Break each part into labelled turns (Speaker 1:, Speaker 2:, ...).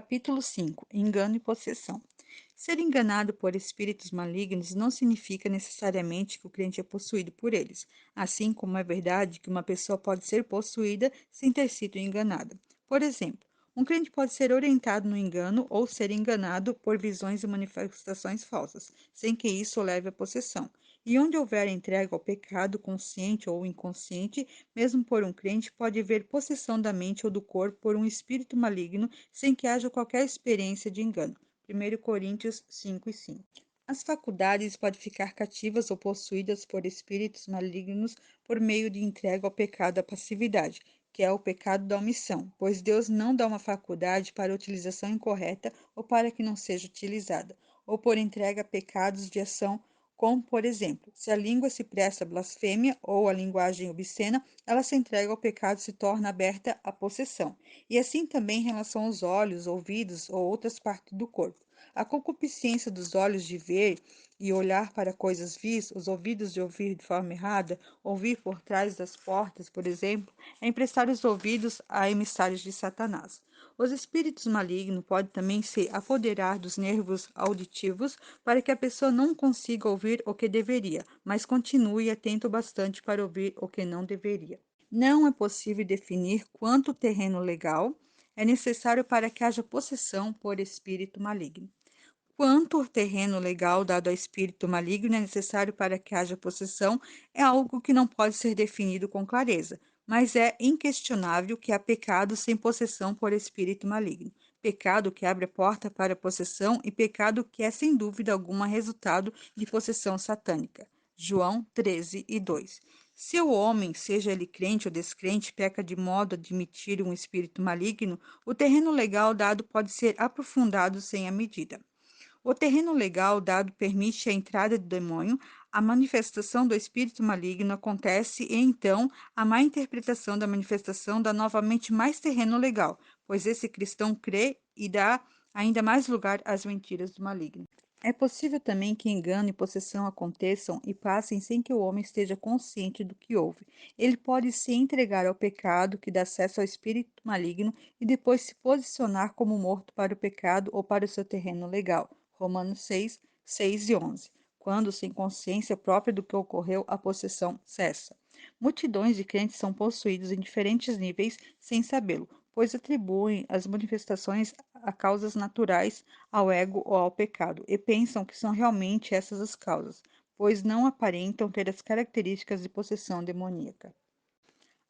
Speaker 1: Capítulo 5. Engano e possessão. Ser enganado por espíritos malignos não significa necessariamente que o crente é possuído por eles, assim como é verdade que uma pessoa pode ser possuída sem ter sido enganada. Por exemplo, um crente pode ser orientado no engano ou ser enganado por visões e manifestações falsas, sem que isso o leve à possessão. E onde houver entrega ao pecado, consciente ou inconsciente, mesmo por um crente, pode haver possessão da mente ou do corpo por um espírito maligno sem que haja qualquer experiência de engano. 1 Coríntios 5:5. As faculdades podem ficar cativas ou possuídas por espíritos malignos por meio de entrega ao pecado da passividade, que é o pecado da omissão, pois Deus não dá uma faculdade para utilização incorreta ou para que não seja utilizada, ou por entrega a pecados de ação, como, por exemplo, se a língua se presta à blasfêmia ou a linguagem obscena, ela se entrega ao pecado e se torna aberta à possessão. E assim também em relação aos olhos, ouvidos ou outras partes do corpo. A concupiscência dos olhos de ver e olhar para coisas vis, os ouvidos de ouvir de forma errada, ouvir por trás das portas, por exemplo, é emprestar os ouvidos a emissários de Satanás. Os espíritos malignos podem também se apoderar dos nervos auditivos para que a pessoa não consiga ouvir o que deveria, mas continue atento bastante para ouvir o que não deveria. Não é possível definir quanto terreno legal é necessário para que haja possessão por espírito maligno. Quanto terreno legal dado ao espírito maligno é necessário para que haja possessão é algo que não pode ser definido com clareza, mas é inquestionável que há pecado sem possessão por espírito maligno, pecado que abre a porta para a possessão e pecado que é sem dúvida alguma resultado de possessão satânica. João 13:2. Se o homem, seja ele crente ou descrente, peca de modo a admitir um espírito maligno, o terreno legal dado pode ser aprofundado sem a medida. O terreno legal dado permite a entrada do demônio, a manifestação do espírito maligno acontece e então a má interpretação da manifestação dá novamente mais terreno legal, pois esse cristão crê e dá ainda mais lugar às mentiras do maligno. É possível também que engano e possessão aconteçam e passem sem que o homem esteja consciente do que houve. Ele pode se entregar ao pecado que dá acesso ao espírito maligno e depois se posicionar como morto para o pecado ou para o seu terreno legal. Romanos 6:6 e 11. Quando, sem consciência própria do que ocorreu, a possessão cessa. Multidões de crentes são possuídos em diferentes níveis sem sabê-lo, pois atribuem as manifestações a causas naturais, ao ego ou ao pecado, e pensam que são realmente essas as causas, pois não aparentam ter as características de possessão demoníaca.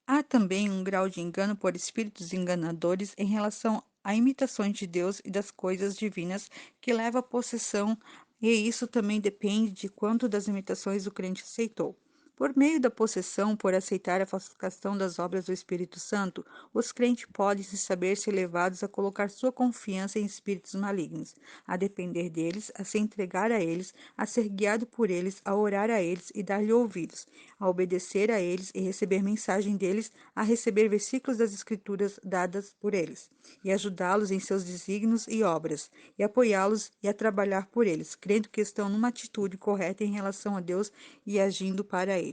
Speaker 1: Há também um grau de engano por espíritos enganadores em relação a imitações de Deus e das coisas divinas que leva à possessão, e isso também depende de quanto das imitações o crente aceitou. Por meio da possessão, por aceitar a falsificação das obras do Espírito Santo, os crentes podem se saber-se levados a colocar sua confiança em espíritos malignos, a depender deles, a se entregar a eles, a ser guiado por eles, a orar a eles e dar-lhe ouvidos, a obedecer a eles e receber mensagem deles, a receber versículos das Escrituras dadas por eles, e ajudá-los em seus desígnios e obras, e apoiá-los e a trabalhar por eles, crendo que estão numa atitude correta em relação a Deus e agindo para Ele.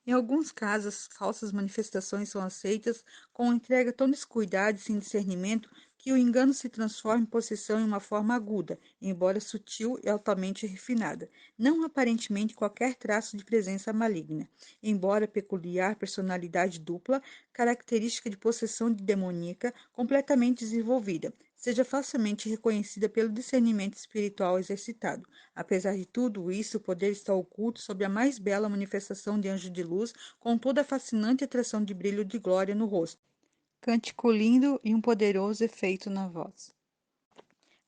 Speaker 1: Em alguns casos, falsas manifestações são aceitas com entrega tão descuidada e sem discernimento que o engano se transforma em possessão em uma forma aguda, embora sutil e altamente refinada, não aparentemente qualquer traço de presença maligna, embora peculiar personalidade dupla, característica de possessão demoníaca completamente desenvolvida, seja facilmente reconhecida pelo discernimento espiritual exercitado. Apesar de tudo isso, o poder está oculto sob a mais bela manifestação de anjo de luz, com toda a fascinante atração de brilho de glória no rosto, cântico lindo e um poderoso efeito na voz.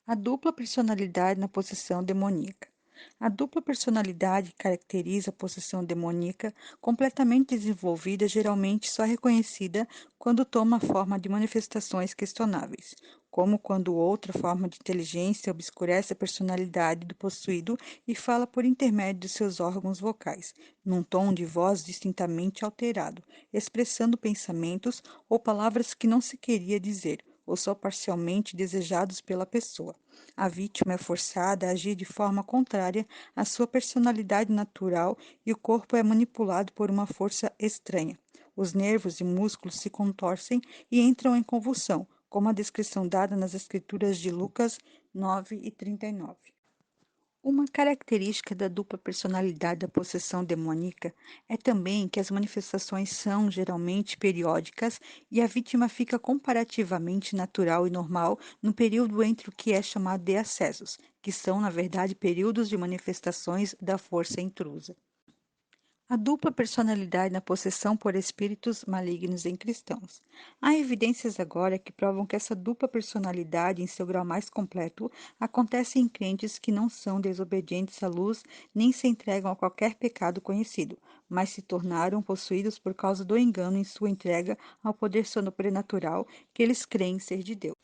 Speaker 1: A dupla personalidade na possessão demoníaca. A dupla personalidade caracteriza a possessão demoníaca completamente desenvolvida, geralmente só reconhecida quando toma a forma de manifestações questionáveis, como quando outra forma de inteligência obscurece a personalidade do possuído e fala por intermédio de seus órgãos vocais, num tom de voz distintamente alterado, expressando pensamentos ou palavras que não se queria dizer, ou só parcialmente desejados pela pessoa. A vítima é forçada a agir de forma contrária à sua personalidade natural e o corpo é manipulado por uma força estranha. Os nervos e músculos se contorcem e entram em convulsão, como a descrição dada nas Escrituras de Lucas 9:39. Uma característica da dupla personalidade da possessão demoníaca é também que as manifestações são geralmente periódicas e a vítima fica comparativamente natural e normal no período entre o que é chamado de acessos, que são, na verdade, períodos de manifestações da força intrusa. A dupla personalidade na possessão por espíritos malignos em cristãos. Há evidências agora que provam que essa dupla personalidade, em seu grau mais completo, acontece em crentes que não são desobedientes à luz nem se entregam a qualquer pecado conhecido, mas se tornaram possuídos por causa do engano em sua entrega ao poder sobrenatural que eles creem ser de Deus.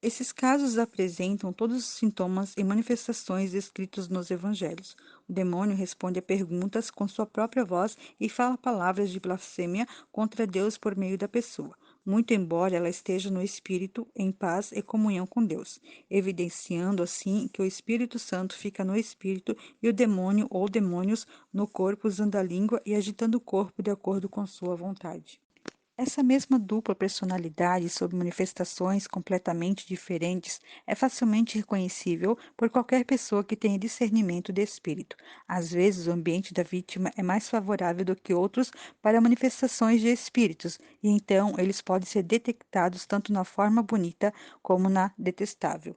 Speaker 1: Esses casos apresentam todos os sintomas e manifestações descritos nos evangelhos. O demônio responde a perguntas com sua própria voz e fala palavras de blasfêmia contra Deus por meio da pessoa, muito embora ela esteja no espírito, em paz e comunhão com Deus, evidenciando assim que o Espírito Santo fica no espírito e o demônio ou demônios no corpo, usando a língua e agitando o corpo de acordo com sua vontade. Essa mesma dupla personalidade, sob manifestações completamente diferentes, é facilmente reconhecível por qualquer pessoa que tenha discernimento de espírito. Às vezes, o ambiente da vítima é mais favorável do que outros para manifestações de espíritos, e então eles podem ser detectados tanto na forma bonita como na detestável.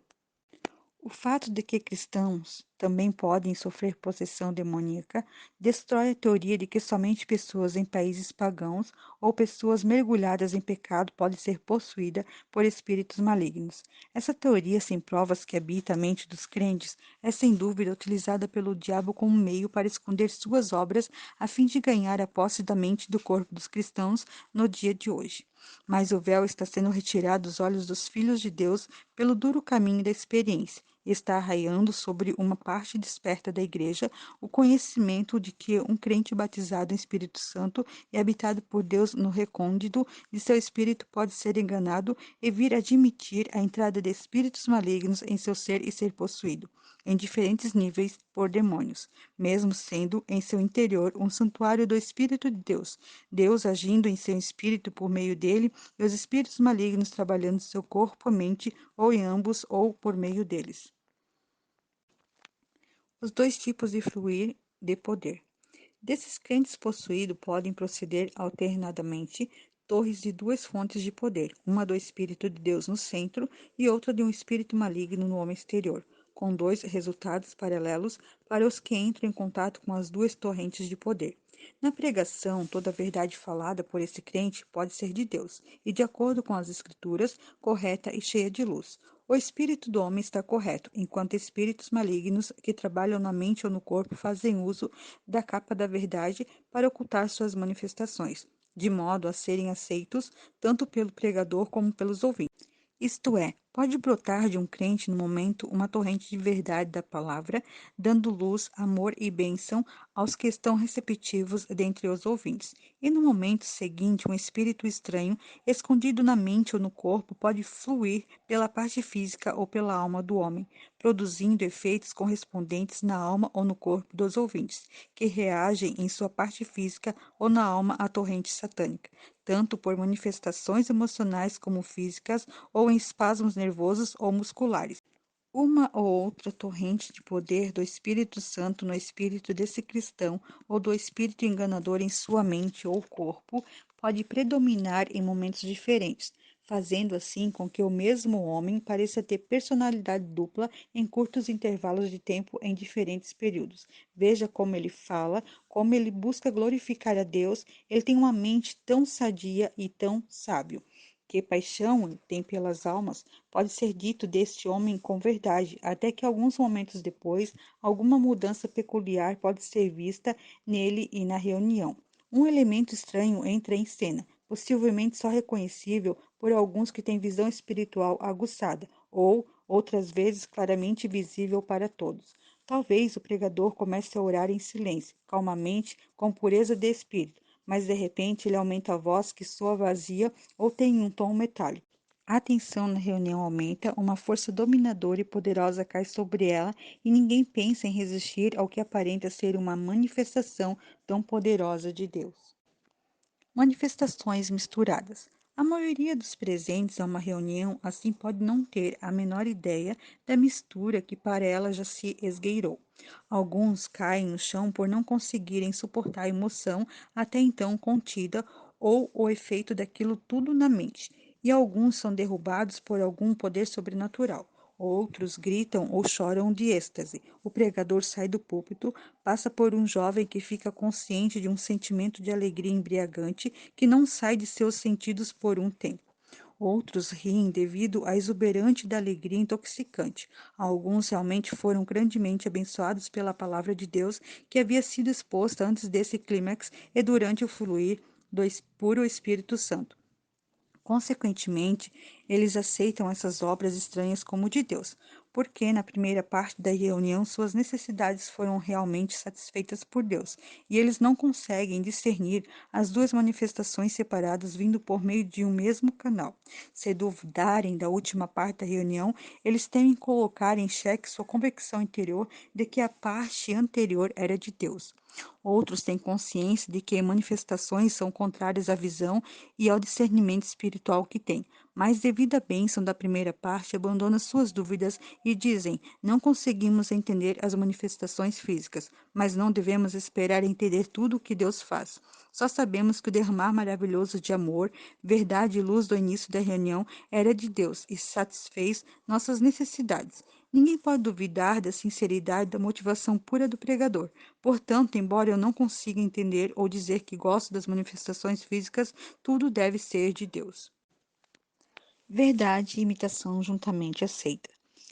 Speaker 1: O fato de que cristãos também podem sofrer possessão demoníaca destrói a teoria de que somente pessoas em países pagãos ou pessoas mergulhadas em pecado podem ser possuídas por espíritos malignos. Essa teoria, sem provas que habita a mente dos crentes, é sem dúvida utilizada pelo diabo como meio para esconder suas obras a fim de ganhar a posse da mente do corpo dos cristãos no dia de hoje. Mas o véu está sendo retirado dos olhos dos filhos de Deus pelo duro caminho da experiência está arraiando sobre uma parte desperta da Igreja o conhecimento de que um crente batizado em Espírito Santo e habitado por Deus no recôndito de seu espírito pode ser enganado e vir admitir a entrada de espíritos malignos em seu ser e ser possuído, em diferentes níveis, por demônios, mesmo sendo em seu interior um santuário do Espírito de Deus, Deus agindo em seu espírito por meio dele e os espíritos malignos trabalhando seu corpo, mente, ou em ambos, ou por meio deles. Os dois tipos de fluir de poder. Desses crentes possuídos podem proceder alternadamente torres de duas fontes de poder, uma do Espírito de Deus no centro e outra de um espírito maligno no homem exterior, com dois resultados paralelos para os que entram em contato com as duas torrentes de poder. Na pregação, toda a verdade falada por esse crente pode ser de Deus e, de acordo com as Escrituras, correta e cheia de luz. O espírito do homem está correto, enquanto espíritos malignos que trabalham na mente ou no corpo fazem uso da capa da verdade para ocultar suas manifestações, de modo a serem aceitos tanto pelo pregador como pelos ouvintes. Isto é, pode brotar de um crente no momento uma torrente de verdade da palavra, dando luz, amor e bênção aos que estão receptivos dentre os ouvintes. E no momento seguinte, um espírito estranho, escondido na mente ou no corpo, pode fluir pela parte física ou pela alma do homem, produzindo efeitos correspondentes na alma ou no corpo dos ouvintes, que reagem em sua parte física ou na alma à torrente satânica, tanto por manifestações emocionais como físicas ou em espasmos nervosos ou musculares. Uma ou outra torrente de poder do Espírito Santo no espírito desse cristão ou do espírito enganador em sua mente ou corpo pode predominar em momentos diferentes, fazendo assim com que o mesmo homem pareça ter personalidade dupla em curtos intervalos de tempo em diferentes períodos. Veja como ele fala, como ele busca glorificar a Deus, ele tem uma mente tão sadia e tão sábio. Que paixão ele tem pelas almas pode ser dito deste homem com verdade, até que alguns momentos depois, alguma mudança peculiar pode ser vista nele e na reunião. Um elemento estranho entra em cena, possivelmente só reconhecível por alguns que têm visão espiritual aguçada, ou, outras vezes, claramente visível para todos. Talvez o pregador comece a orar em silêncio, calmamente, com pureza de espírito, mas de repente ele aumenta a voz que soa vazia ou tem um tom metálico. A tensão na reunião aumenta, uma força dominadora e poderosa cai sobre ela e ninguém pensa em resistir ao que aparenta ser uma manifestação tão poderosa de Deus. Manifestações misturadas. A maioria dos presentes a uma reunião assim pode não ter a menor ideia da mistura que para ela já se esgueirou. Alguns caem no chão por não conseguirem suportar a emoção até então contida ou o efeito daquilo tudo na mente, e alguns são derrubados por algum poder sobrenatural. Outros gritam ou choram de êxtase. O pregador sai do púlpito, passa por um jovem que fica consciente de um sentimento de alegria embriagante que não sai de seus sentidos por um tempo. Outros riem devido à exuberante da alegria intoxicante. Alguns realmente foram grandemente abençoados pela palavra de Deus que havia sido exposta antes desse clímax e durante o fluir do puro Espírito Santo. Consequentemente, eles aceitam essas obras estranhas como de Deus, porque na primeira parte da reunião suas necessidades foram realmente satisfeitas por Deus, e eles não conseguem discernir as duas manifestações separadas vindo por meio de um mesmo canal. Se duvidarem da última parte da reunião, eles temem colocar em xeque sua convicção interior de que a parte anterior era de Deus. Outros têm consciência de que manifestações são contrárias à visão e ao discernimento espiritual que têm, mas devido à bênção da primeira parte, abandonam suas dúvidas e dizem: não conseguimos entender as manifestações físicas, mas não devemos esperar entender tudo o que Deus faz. Só sabemos que o derramar maravilhoso de amor, verdade e luz do início da reunião era de Deus e satisfez nossas necessidades. Ninguém pode duvidar da sinceridade da motivação pura do pregador. Portanto, embora eu não consiga entender ou dizer que gosto das manifestações físicas, tudo deve ser de Deus. Verdade e imitação juntamente aceita.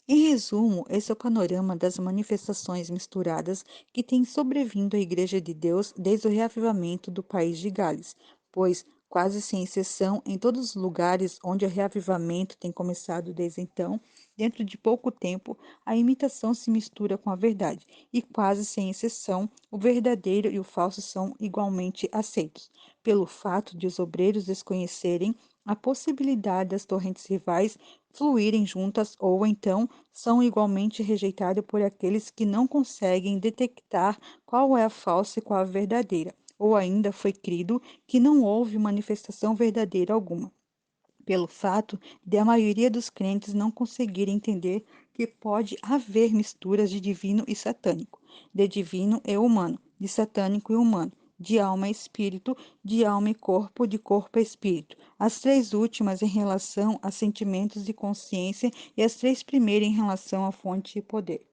Speaker 1: Em resumo, esse é o panorama das manifestações misturadas que têm sobrevindo à Igreja de Deus desde o reavivamento do país de Gales, pois, quase sem exceção, em todos os lugares onde o reavivamento tem começado desde então, dentro de pouco tempo, a imitação se mistura com a verdade, e quase sem exceção, o verdadeiro e o falso são igualmente aceitos, pelo fato de os obreiros desconhecerem a possibilidade das torrentes rivais fluírem juntas ou então são igualmente rejeitadas por aqueles que não conseguem detectar qual é a falsa e qual a verdadeira, ou ainda foi crido que não houve manifestação verdadeira alguma pelo fato de a maioria dos crentes não conseguir entender que pode haver misturas de divino e satânico, de divino e humano, de satânico e humano, de alma e espírito, de alma e corpo, de corpo e espírito. As três últimas em relação a sentimentos e consciência e as três primeiras em relação à fonte e poder.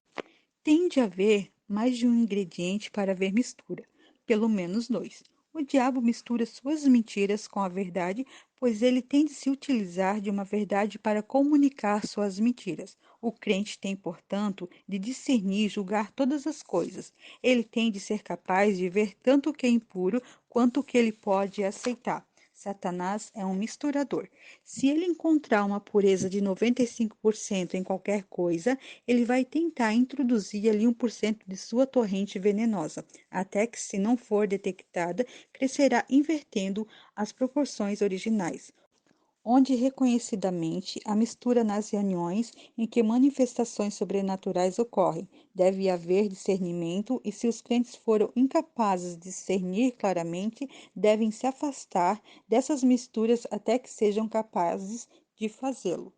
Speaker 1: Tem de haver mais de um ingrediente para haver mistura, pelo menos dois. O diabo mistura suas mentiras com a verdade, pois ele tem de se utilizar de uma verdade para comunicar suas mentiras. O crente tem, portanto, de discernir e julgar todas as coisas. Ele tem de ser capaz de ver tanto o que é impuro quanto o que ele pode aceitar. Satanás é um misturador. Se ele encontrar uma pureza de 95% em qualquer coisa, ele vai tentar introduzir ali 1% de sua torrente venenosa, até que, se não for detectada, crescerá invertendo as proporções originais, onde reconhecidamente a mistura nas reuniões em que manifestações sobrenaturais ocorrem. Deve haver discernimento e se os crentes foram incapazes de discernir claramente, devem se afastar dessas misturas até que sejam capazes de fazê-lo.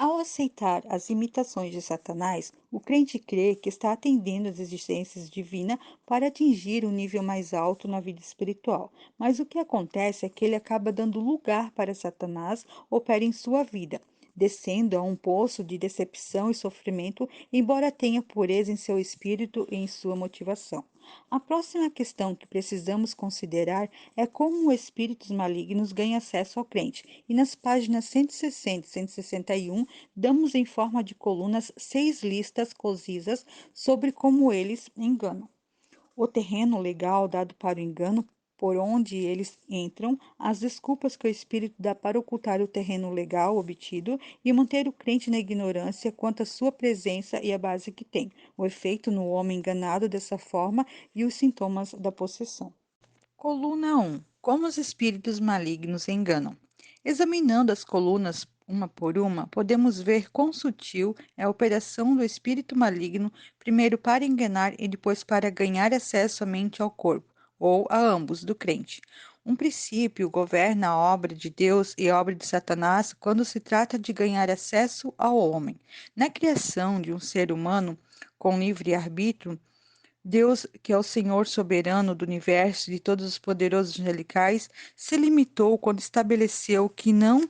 Speaker 1: Ao aceitar as imitações de Satanás, o crente crê que está atendendo às exigências divinas para atingir um nível mais alto na vida espiritual. Mas o que acontece é que ele acaba dando lugar para Satanás operar em sua vida, descendo a um poço de decepção e sofrimento, embora tenha pureza em seu espírito e em sua motivação. A próxima questão que precisamos considerar é como os espíritos malignos ganham acesso ao crente. E nas páginas 160 e 161, damos em forma de colunas 6 listas concisas sobre como eles enganam. O terreno legal dado para o engano por onde eles entram, as desculpas que o espírito dá para ocultar o terreno legal obtido e manter o crente na ignorância quanto à sua presença e a base que tem, o efeito no homem enganado dessa forma e os sintomas da possessão. Coluna 1. Como os espíritos malignos enganam. Examinando as colunas uma por uma, podemos ver quão sutil é a operação do espírito maligno, primeiro para enganar e depois para ganhar acesso à mente ao corpo. ou a ambos do crente. Um princípio governa a obra de Deus e a obra de Satanás quando se trata de ganhar acesso ao homem. Na criação de um ser humano com livre arbítrio, Deus, que é o Senhor soberano do universo e de todos os poderosos angelicais, se limitou quando estabeleceu que não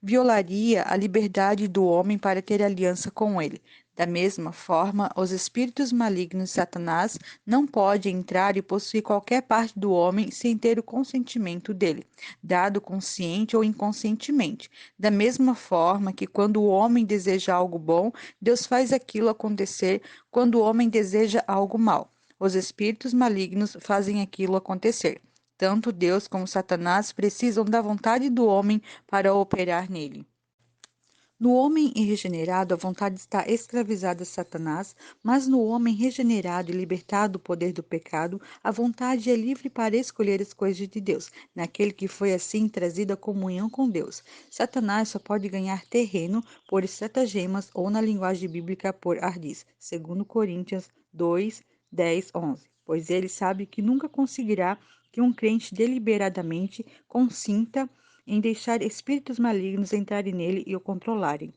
Speaker 1: violaria a liberdade do homem para ter aliança com ele. Da mesma forma, os espíritos malignos de Satanás não podem entrar e possuir qualquer parte do homem sem ter o consentimento dele, dado consciente ou inconscientemente. Da mesma forma que quando o homem deseja algo bom, Deus faz aquilo acontecer quando o homem deseja algo mal. Os espíritos malignos fazem aquilo acontecer. Tanto Deus como Satanás precisam da vontade do homem para operar nele. No homem regenerado, a vontade está escravizada a Satanás, mas no homem regenerado e libertado do poder do pecado, a vontade é livre para escolher as coisas de Deus, naquele que foi assim trazido à comunhão com Deus. Satanás só pode ganhar terreno por estratagemas ou, na linguagem bíblica, por ardis, segundo Coríntios 2, 10, 11, pois ele sabe que nunca conseguirá que um crente deliberadamente consinta em deixar espíritos malignos entrarem nele e o controlarem.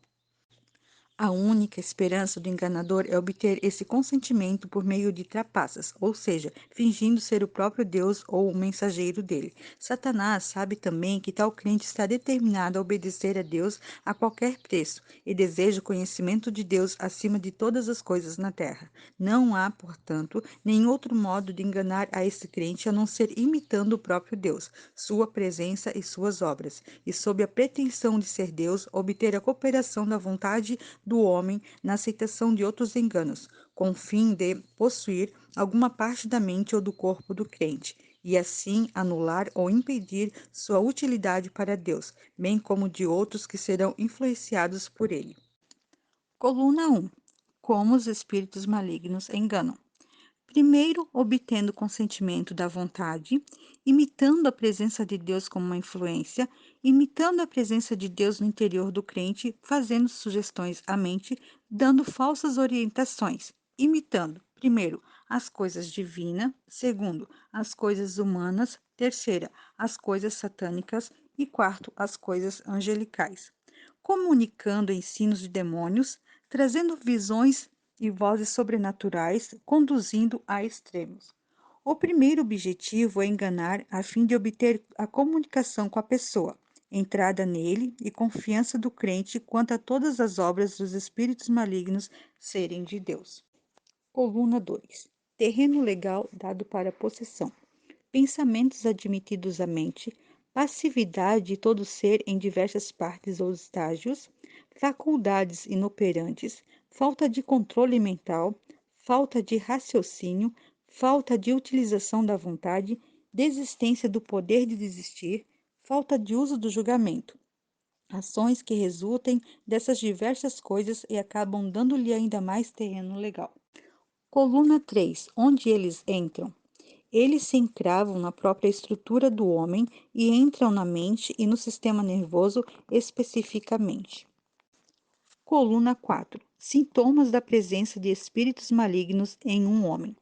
Speaker 1: A única esperança do enganador é obter esse consentimento por meio de trapaças, ou seja, fingindo ser o próprio Deus ou o mensageiro dele. Satanás sabe também que tal crente está determinado a obedecer a Deus a qualquer preço e deseja o conhecimento de Deus acima de todas as coisas na terra. Não há, portanto, nenhum outro modo de enganar a esse crente a não ser imitando o próprio Deus, sua presença e suas obras, e sob a pretensão de ser Deus, obter a cooperação da vontade do homem na aceitação de outros enganos, com o fim de possuir alguma parte da mente ou do corpo do crente, e assim anular ou impedir sua utilidade para Deus, bem como de outros que serão influenciados por ele. Coluna 1. Como os espíritos malignos enganam. Primeiro, obtendo o consentimento da vontade, imitando a presença de Deus como uma influência, imitando a presença de Deus no interior do crente, fazendo sugestões à mente, dando falsas orientações, imitando, primeiro, as coisas divinas, segundo, as coisas humanas, terceira, as coisas satânicas e quarto, as coisas angelicais, comunicando ensinos de demônios, trazendo visões e vozes sobrenaturais, conduzindo a extremos. O primeiro objetivo é enganar a fim de obter a comunicação com a pessoa, entrada nele e confiança do crente quanto a todas as obras dos espíritos malignos serem de Deus. Coluna 2. Terreno legal dado para possessão. Pensamentos admitidos à mente, passividade de todo ser em diversas partes ou estágios, faculdades inoperantes, falta de controle mental, falta de raciocínio, falta de utilização da vontade, desistência do poder de desistir, falta de uso do julgamento. Ações que resultem dessas diversas coisas e acabam dando-lhe ainda mais terreno legal. Coluna 3. Onde eles entram? Eles se encravam na própria estrutura do homem e entram na mente e no sistema nervoso especificamente. Coluna 4. Sintomas da presença de espíritos malignos em um homem.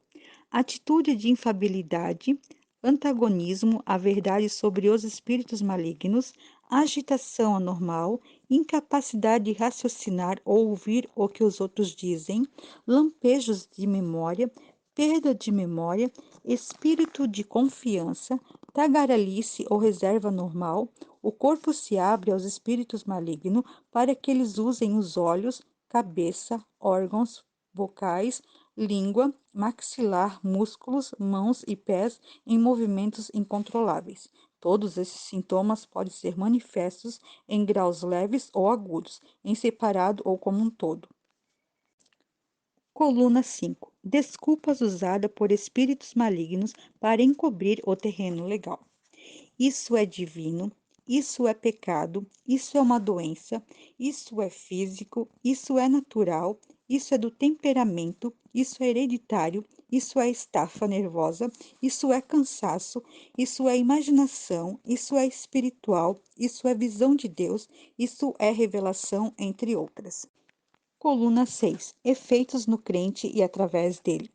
Speaker 1: Atitude de infabilidade, antagonismo à verdade sobre os espíritos malignos, agitação anormal, incapacidade de raciocinar ou ouvir o que os outros dizem, lampejos de memória, perda de memória, espírito de confiança, tagarelice ou reserva normal. O corpo se abre aos espíritos malignos para que eles usem os olhos, cabeça, órgãos vocais, língua, maxilar, músculos, mãos e pés em movimentos incontroláveis. Todos esses sintomas podem ser manifestos em graus leves ou agudos, em separado ou como um todo. Coluna 5. Desculpas usadas por espíritos malignos para encobrir o terreno legal. Isso é divino, isso é pecado, isso é uma doença, isso é físico, isso é natural, isso é do temperamento, isso é hereditário, isso é estafa nervosa, isso é cansaço, isso é imaginação, isso é espiritual, isso é visão de Deus, isso é revelação, entre outras. Coluna 6. Efeitos no crente e através dele.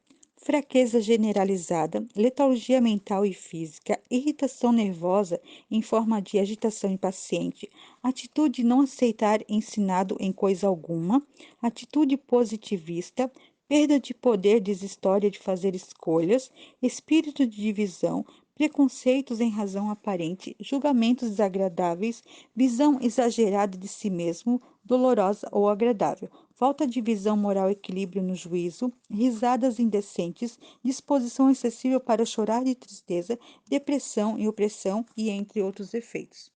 Speaker 1: fraqueza generalizada, letargia mental e física, irritação nervosa em forma de agitação impaciente, atitude de não aceitar ensinado em coisa alguma, atitude positivista, perda de poder desistória de fazer escolhas, espírito de divisão, preconceitos em razão aparente, julgamentos desagradáveis, visão exagerada de si mesmo, dolorosa ou agradável, falta de visão moral, equilíbrio no juízo, risadas indecentes, disposição excessiva para chorar de tristeza, depressão e opressão e entre outros efeitos.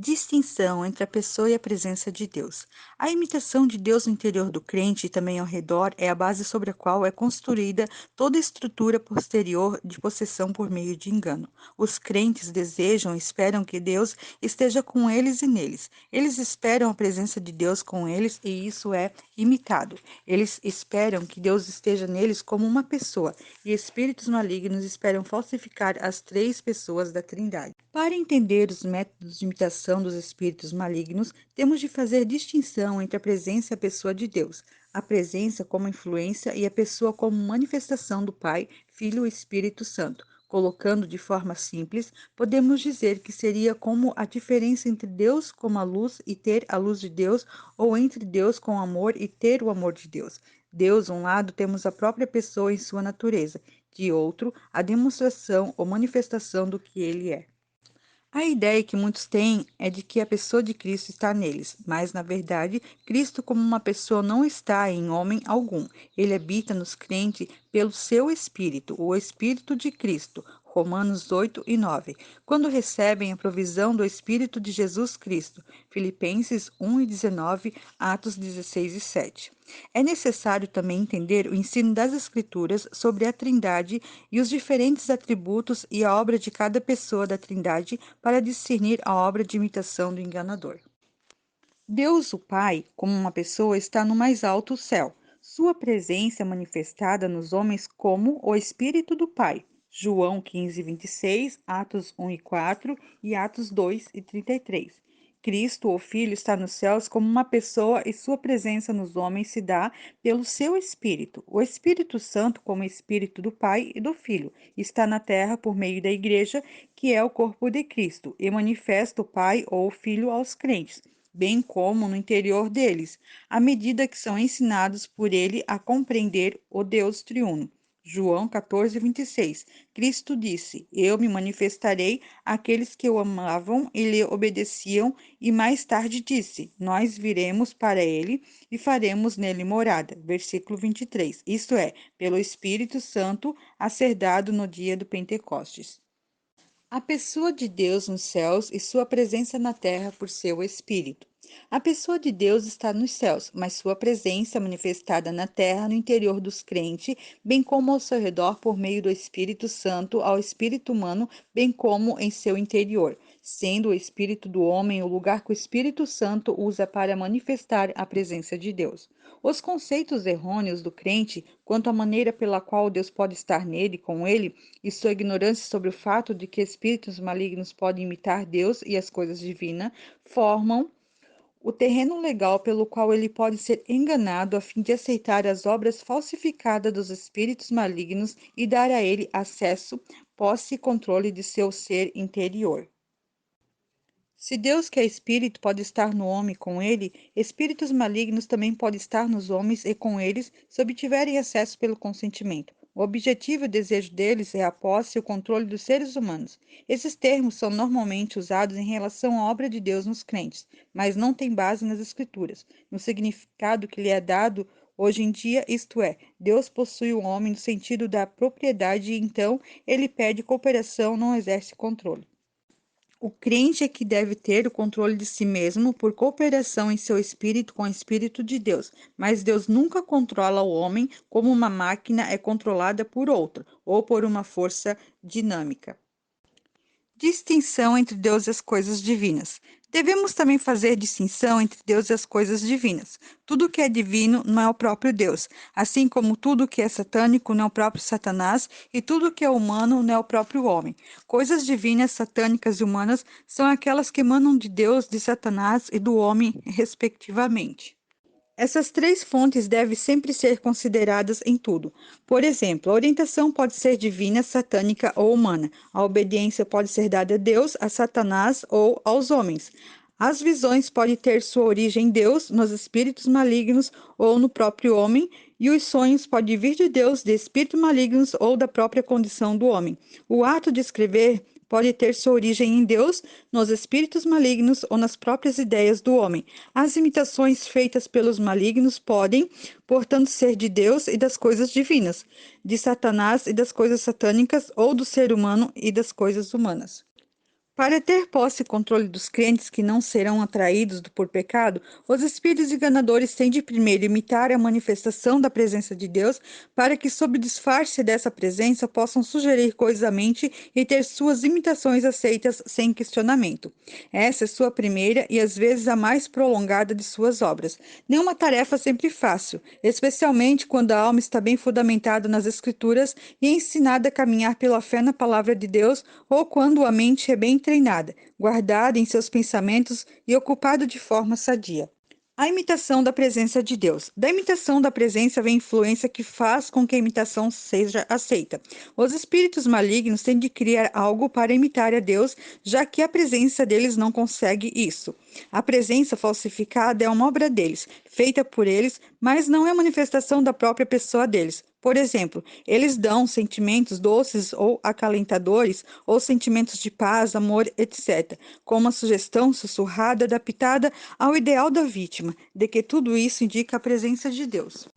Speaker 1: Distinção entre a pessoa e a presença de Deus. A imitação de Deus no interior do crente e também ao redor é a base sobre a qual é construída toda a estrutura posterior de possessão por meio de engano. Os crentes desejam e esperam que Deus esteja com eles e neles. Eles esperam a presença de Deus com eles e isso é imitado. Eles esperam que Deus esteja neles como uma pessoa e espíritos malignos esperam falsificar as três pessoas da Trindade. Para entender os métodos de imitação dos espíritos malignos, temos de fazer distinção entre a presença e a pessoa de Deus, a presença como influência e a pessoa como manifestação do Pai, Filho e Espírito Santo. Colocando de forma simples, podemos dizer que seria como a diferença entre Deus como a luz e ter a luz de Deus, ou entre Deus com amor e ter o amor de Deus. Deus, um lado, temos a própria pessoa em sua natureza, de outro, a demonstração ou manifestação do que ele é. A ideia que muitos têm é de que a pessoa de Cristo está neles, mas, na verdade, Cristo, como uma pessoa, não está em homem algum. Ele habita nos crentes pelo seu Espírito, o Espírito de Cristo. Romanos 8 e 9. Quando recebem a provisão do Espírito de Jesus Cristo. Filipenses 1 e 19, Atos 16 e 7. É necessário também entender o ensino das Escrituras sobre a Trindade e os diferentes atributos e a obra de cada pessoa da Trindade para discernir a obra de imitação do enganador. Deus, o Pai, como uma pessoa, está no mais alto céu. Sua presença é manifestada nos homens como o Espírito do Pai. João 15, 26, Atos 1 e 4 e Atos 2 e 33. Cristo, o Filho, está nos céus como uma pessoa e sua presença nos homens se dá pelo seu Espírito. O Espírito Santo, como Espírito do Pai e do Filho, está na terra por meio da Igreja, que é o corpo de Cristo, e manifesta o Pai ou o Filho aos crentes, bem como no interior deles, à medida que são ensinados por ele a compreender o Deus triuno. João 14, 26. Cristo disse: Eu me manifestarei àqueles que o amavam e lhe obedeciam, e mais tarde disse: Nós viremos para ele e faremos nele morada. Versículo 23. Isto é, pelo Espírito Santo a ser dado no dia do Pentecostes. A pessoa de Deus nos céus e sua presença na terra por seu Espírito. A pessoa de Deus está nos céus, mas sua presença é manifestada na terra, no interior dos crentes, bem como ao seu redor por meio do Espírito Santo ao espírito humano, bem como em seu interior, sendo o espírito do homem o lugar que o Espírito Santo usa para manifestar a presença de Deus. Os conceitos errôneos do crente quanto à maneira pela qual Deus pode estar nele, com ele, e sua ignorância sobre o fato de que espíritos malignos podem imitar Deus e as coisas divinas, formam o terreno legal pelo qual ele pode ser enganado a fim de aceitar as obras falsificadas dos espíritos malignos e dar a ele acesso, posse e controle de seu ser interior. Se Deus, que é espírito, pode estar no homem com ele, espíritos malignos também podem estar nos homens e com eles, se obtiverem acesso pelo consentimento. O objetivo e o desejo deles é a posse e o controle dos seres humanos. Esses termos são normalmente usados em relação à obra de Deus nos crentes, mas não têm base nas Escrituras, no significado que lhe é dado hoje em dia, isto é, Deus possui o homem no sentido da propriedade e então ele pede cooperação, não exerce controle. O crente é que deve ter o controle de si mesmo por cooperação em seu espírito com o Espírito de Deus, mas Deus nunca controla o homem como uma máquina é controlada por outra, ou por uma força dinâmica. Distinção entre Deus e as coisas divinas. Devemos também fazer distinção entre Deus e as coisas divinas. Tudo que é divino não é o próprio Deus, assim como tudo que é satânico não é o próprio Satanás e tudo que é humano não é o próprio homem. Coisas divinas, satânicas e humanas são aquelas que emanam de Deus, de Satanás e do homem, respectivamente. Essas três fontes devem sempre ser consideradas em tudo. Por exemplo, a orientação pode ser divina, satânica ou humana. A obediência pode ser dada a Deus, a Satanás ou aos homens. As visões podem ter sua origem em Deus, nos espíritos malignos ou no próprio homem, e os sonhos podem vir de Deus, de espíritos malignos ou da própria condição do homem. O ato de escrever pode ter sua origem em Deus, nos espíritos malignos ou nas próprias ideias do homem. As imitações feitas pelos malignos podem, portanto, ser de Deus e das coisas divinas, de Satanás e das coisas satânicas, ou do ser humano e das coisas humanas. Para ter posse e controle dos crentes que não serão atraídos por pecado, os espíritos enganadores têm de primeiro imitar a manifestação da presença de Deus, para que, sob o disfarce dessa presença, possam sugerir coisas à mente e ter suas imitações aceitas sem questionamento. Essa é sua primeira e às vezes a mais prolongada de suas obras. Nenhuma tarefa sempre fácil, especialmente quando a alma está bem fundamentada nas Escrituras e ensinada a caminhar pela fé na palavra de Deus, ou quando a mente é bem treinada, guardada em seus pensamentos e ocupada de forma sadia. A imitação da presença de Deus. Da imitação da presença vem a influência que faz com que a imitação seja aceita. Os espíritos malignos têm de criar algo para imitar a Deus, já que a presença deles não consegue isso. A presença falsificada é uma obra deles, feita por eles, mas não é manifestação da própria pessoa deles. Por exemplo, eles dão sentimentos doces ou acalentadores, ou sentimentos de paz, amor, etc., como a sugestão sussurrada adaptada ao ideal da vítima, de que tudo isso indica a presença de Deus.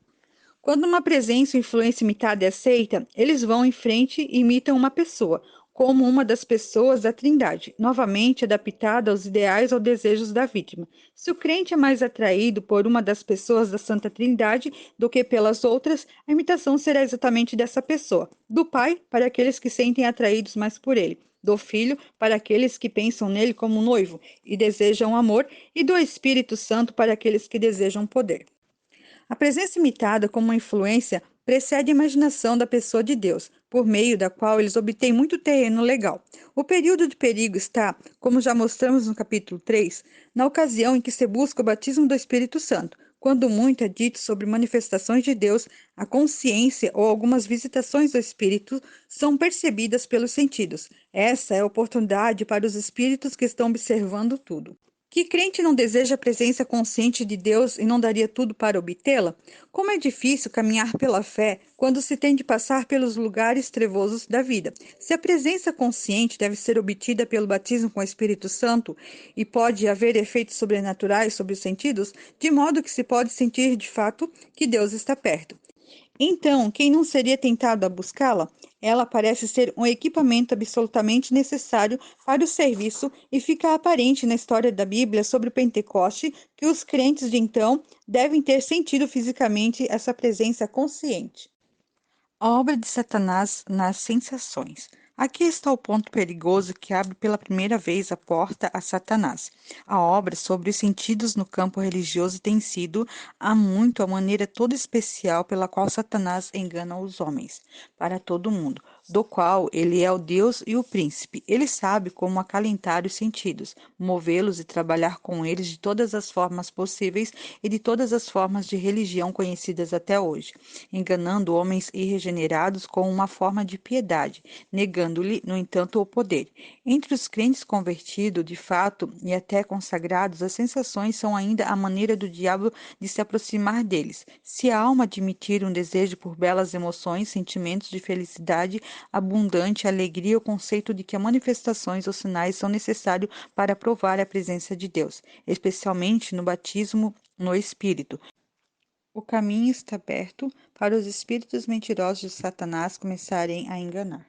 Speaker 1: Quando uma presença ou influência imitada é aceita, eles vão em frente e imitam uma pessoa, como uma das pessoas da Trindade, novamente adaptada aos ideais ou desejos da vítima. Se o crente é mais atraído por uma das pessoas da Santa Trindade do que pelas outras, a imitação será exatamente dessa pessoa. Do Pai, para aqueles que sentem atraídos mais por ele. Do Filho, para aqueles que pensam nele como noivo e desejam amor. E do Espírito Santo, para aqueles que desejam poder. A presença imitada como uma influência precede a imaginação da pessoa de Deus, por meio da qual eles obtêm muito terreno legal. O período de perigo está, como já mostramos no capítulo 3, na ocasião em que se busca o batismo do Espírito Santo. Quando muito é dito sobre manifestações de Deus, a consciência ou algumas visitações do Espírito são percebidas pelos sentidos. Essa é a oportunidade para os espíritos que estão observando tudo. Que crente não deseja a presença consciente de Deus e não daria tudo para obtê-la? Como é difícil caminhar pela fé quando se tem de passar pelos lugares trevosos da vida. Se a presença consciente deve ser obtida pelo batismo com o Espírito Santo e pode haver efeitos sobrenaturais sobre os sentidos, de modo que se pode sentir de fato que Deus está perto. Então, quem não seria tentado a buscá-la? Ela parece ser um equipamento absolutamente necessário para o serviço e fica aparente na história da Bíblia sobre o Pentecoste que os crentes de então devem ter sentido fisicamente essa presença consciente. A obra de Satanás nas sensações. Aqui está o ponto perigoso que abre pela primeira vez a porta a Satanás. A obra sobre os sentidos no campo religioso tem sido, há muito, a maneira toda especial pela qual Satanás engana os homens, para todo mundo, do qual ele é o Deus e o príncipe. Ele sabe como acalentar os sentidos, movê-los e trabalhar com eles de todas as formas possíveis e de todas as formas de religião conhecidas até hoje, enganando homens irregenerados com uma forma de piedade, negando-lhe, no entanto, o poder. Entre os crentes convertidos, de fato, e até consagrados, as sensações são ainda a maneira do diabo de se aproximar deles. Se a alma admitir um desejo por belas emoções, sentimentos de felicidade abundante, alegria, o conceito de que as manifestações ou sinais são necessários para provar a presença de Deus, especialmente no batismo no Espírito. O caminho está aberto para os espíritos mentirosos de Satanás começarem a enganar.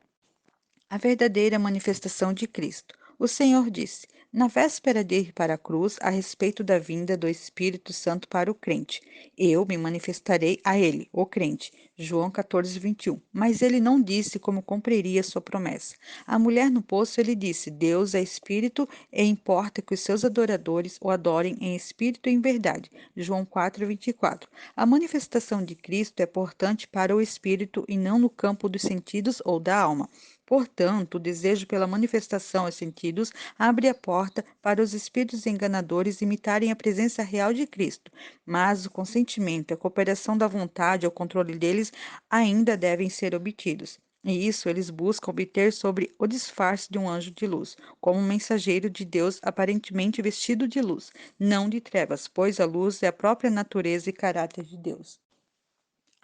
Speaker 1: A verdadeira manifestação de Cristo. O Senhor disse, na véspera de ir para a cruz, a respeito da vinda do Espírito Santo para o crente. Eu me manifestarei a ele, o crente. João 14, 21. Mas ele não disse como cumpriria sua promessa. A mulher no poço, ele disse, Deus é Espírito e importa que os seus adoradores o adorem em espírito e em verdade. João 4, 24. A manifestação de Cristo é portante para o Espírito e não no campo dos sentidos ou da alma. Portanto, o desejo pela manifestação aos sentidos abre a porta para os espíritos enganadores imitarem a presença real de Cristo, mas o consentimento, a cooperação da vontade, o controle deles ainda devem ser obtidos. E isso eles buscam obter sobre o disfarce de um anjo de luz, como um mensageiro de Deus aparentemente vestido de luz, não de trevas, pois a luz é a própria natureza e caráter de Deus.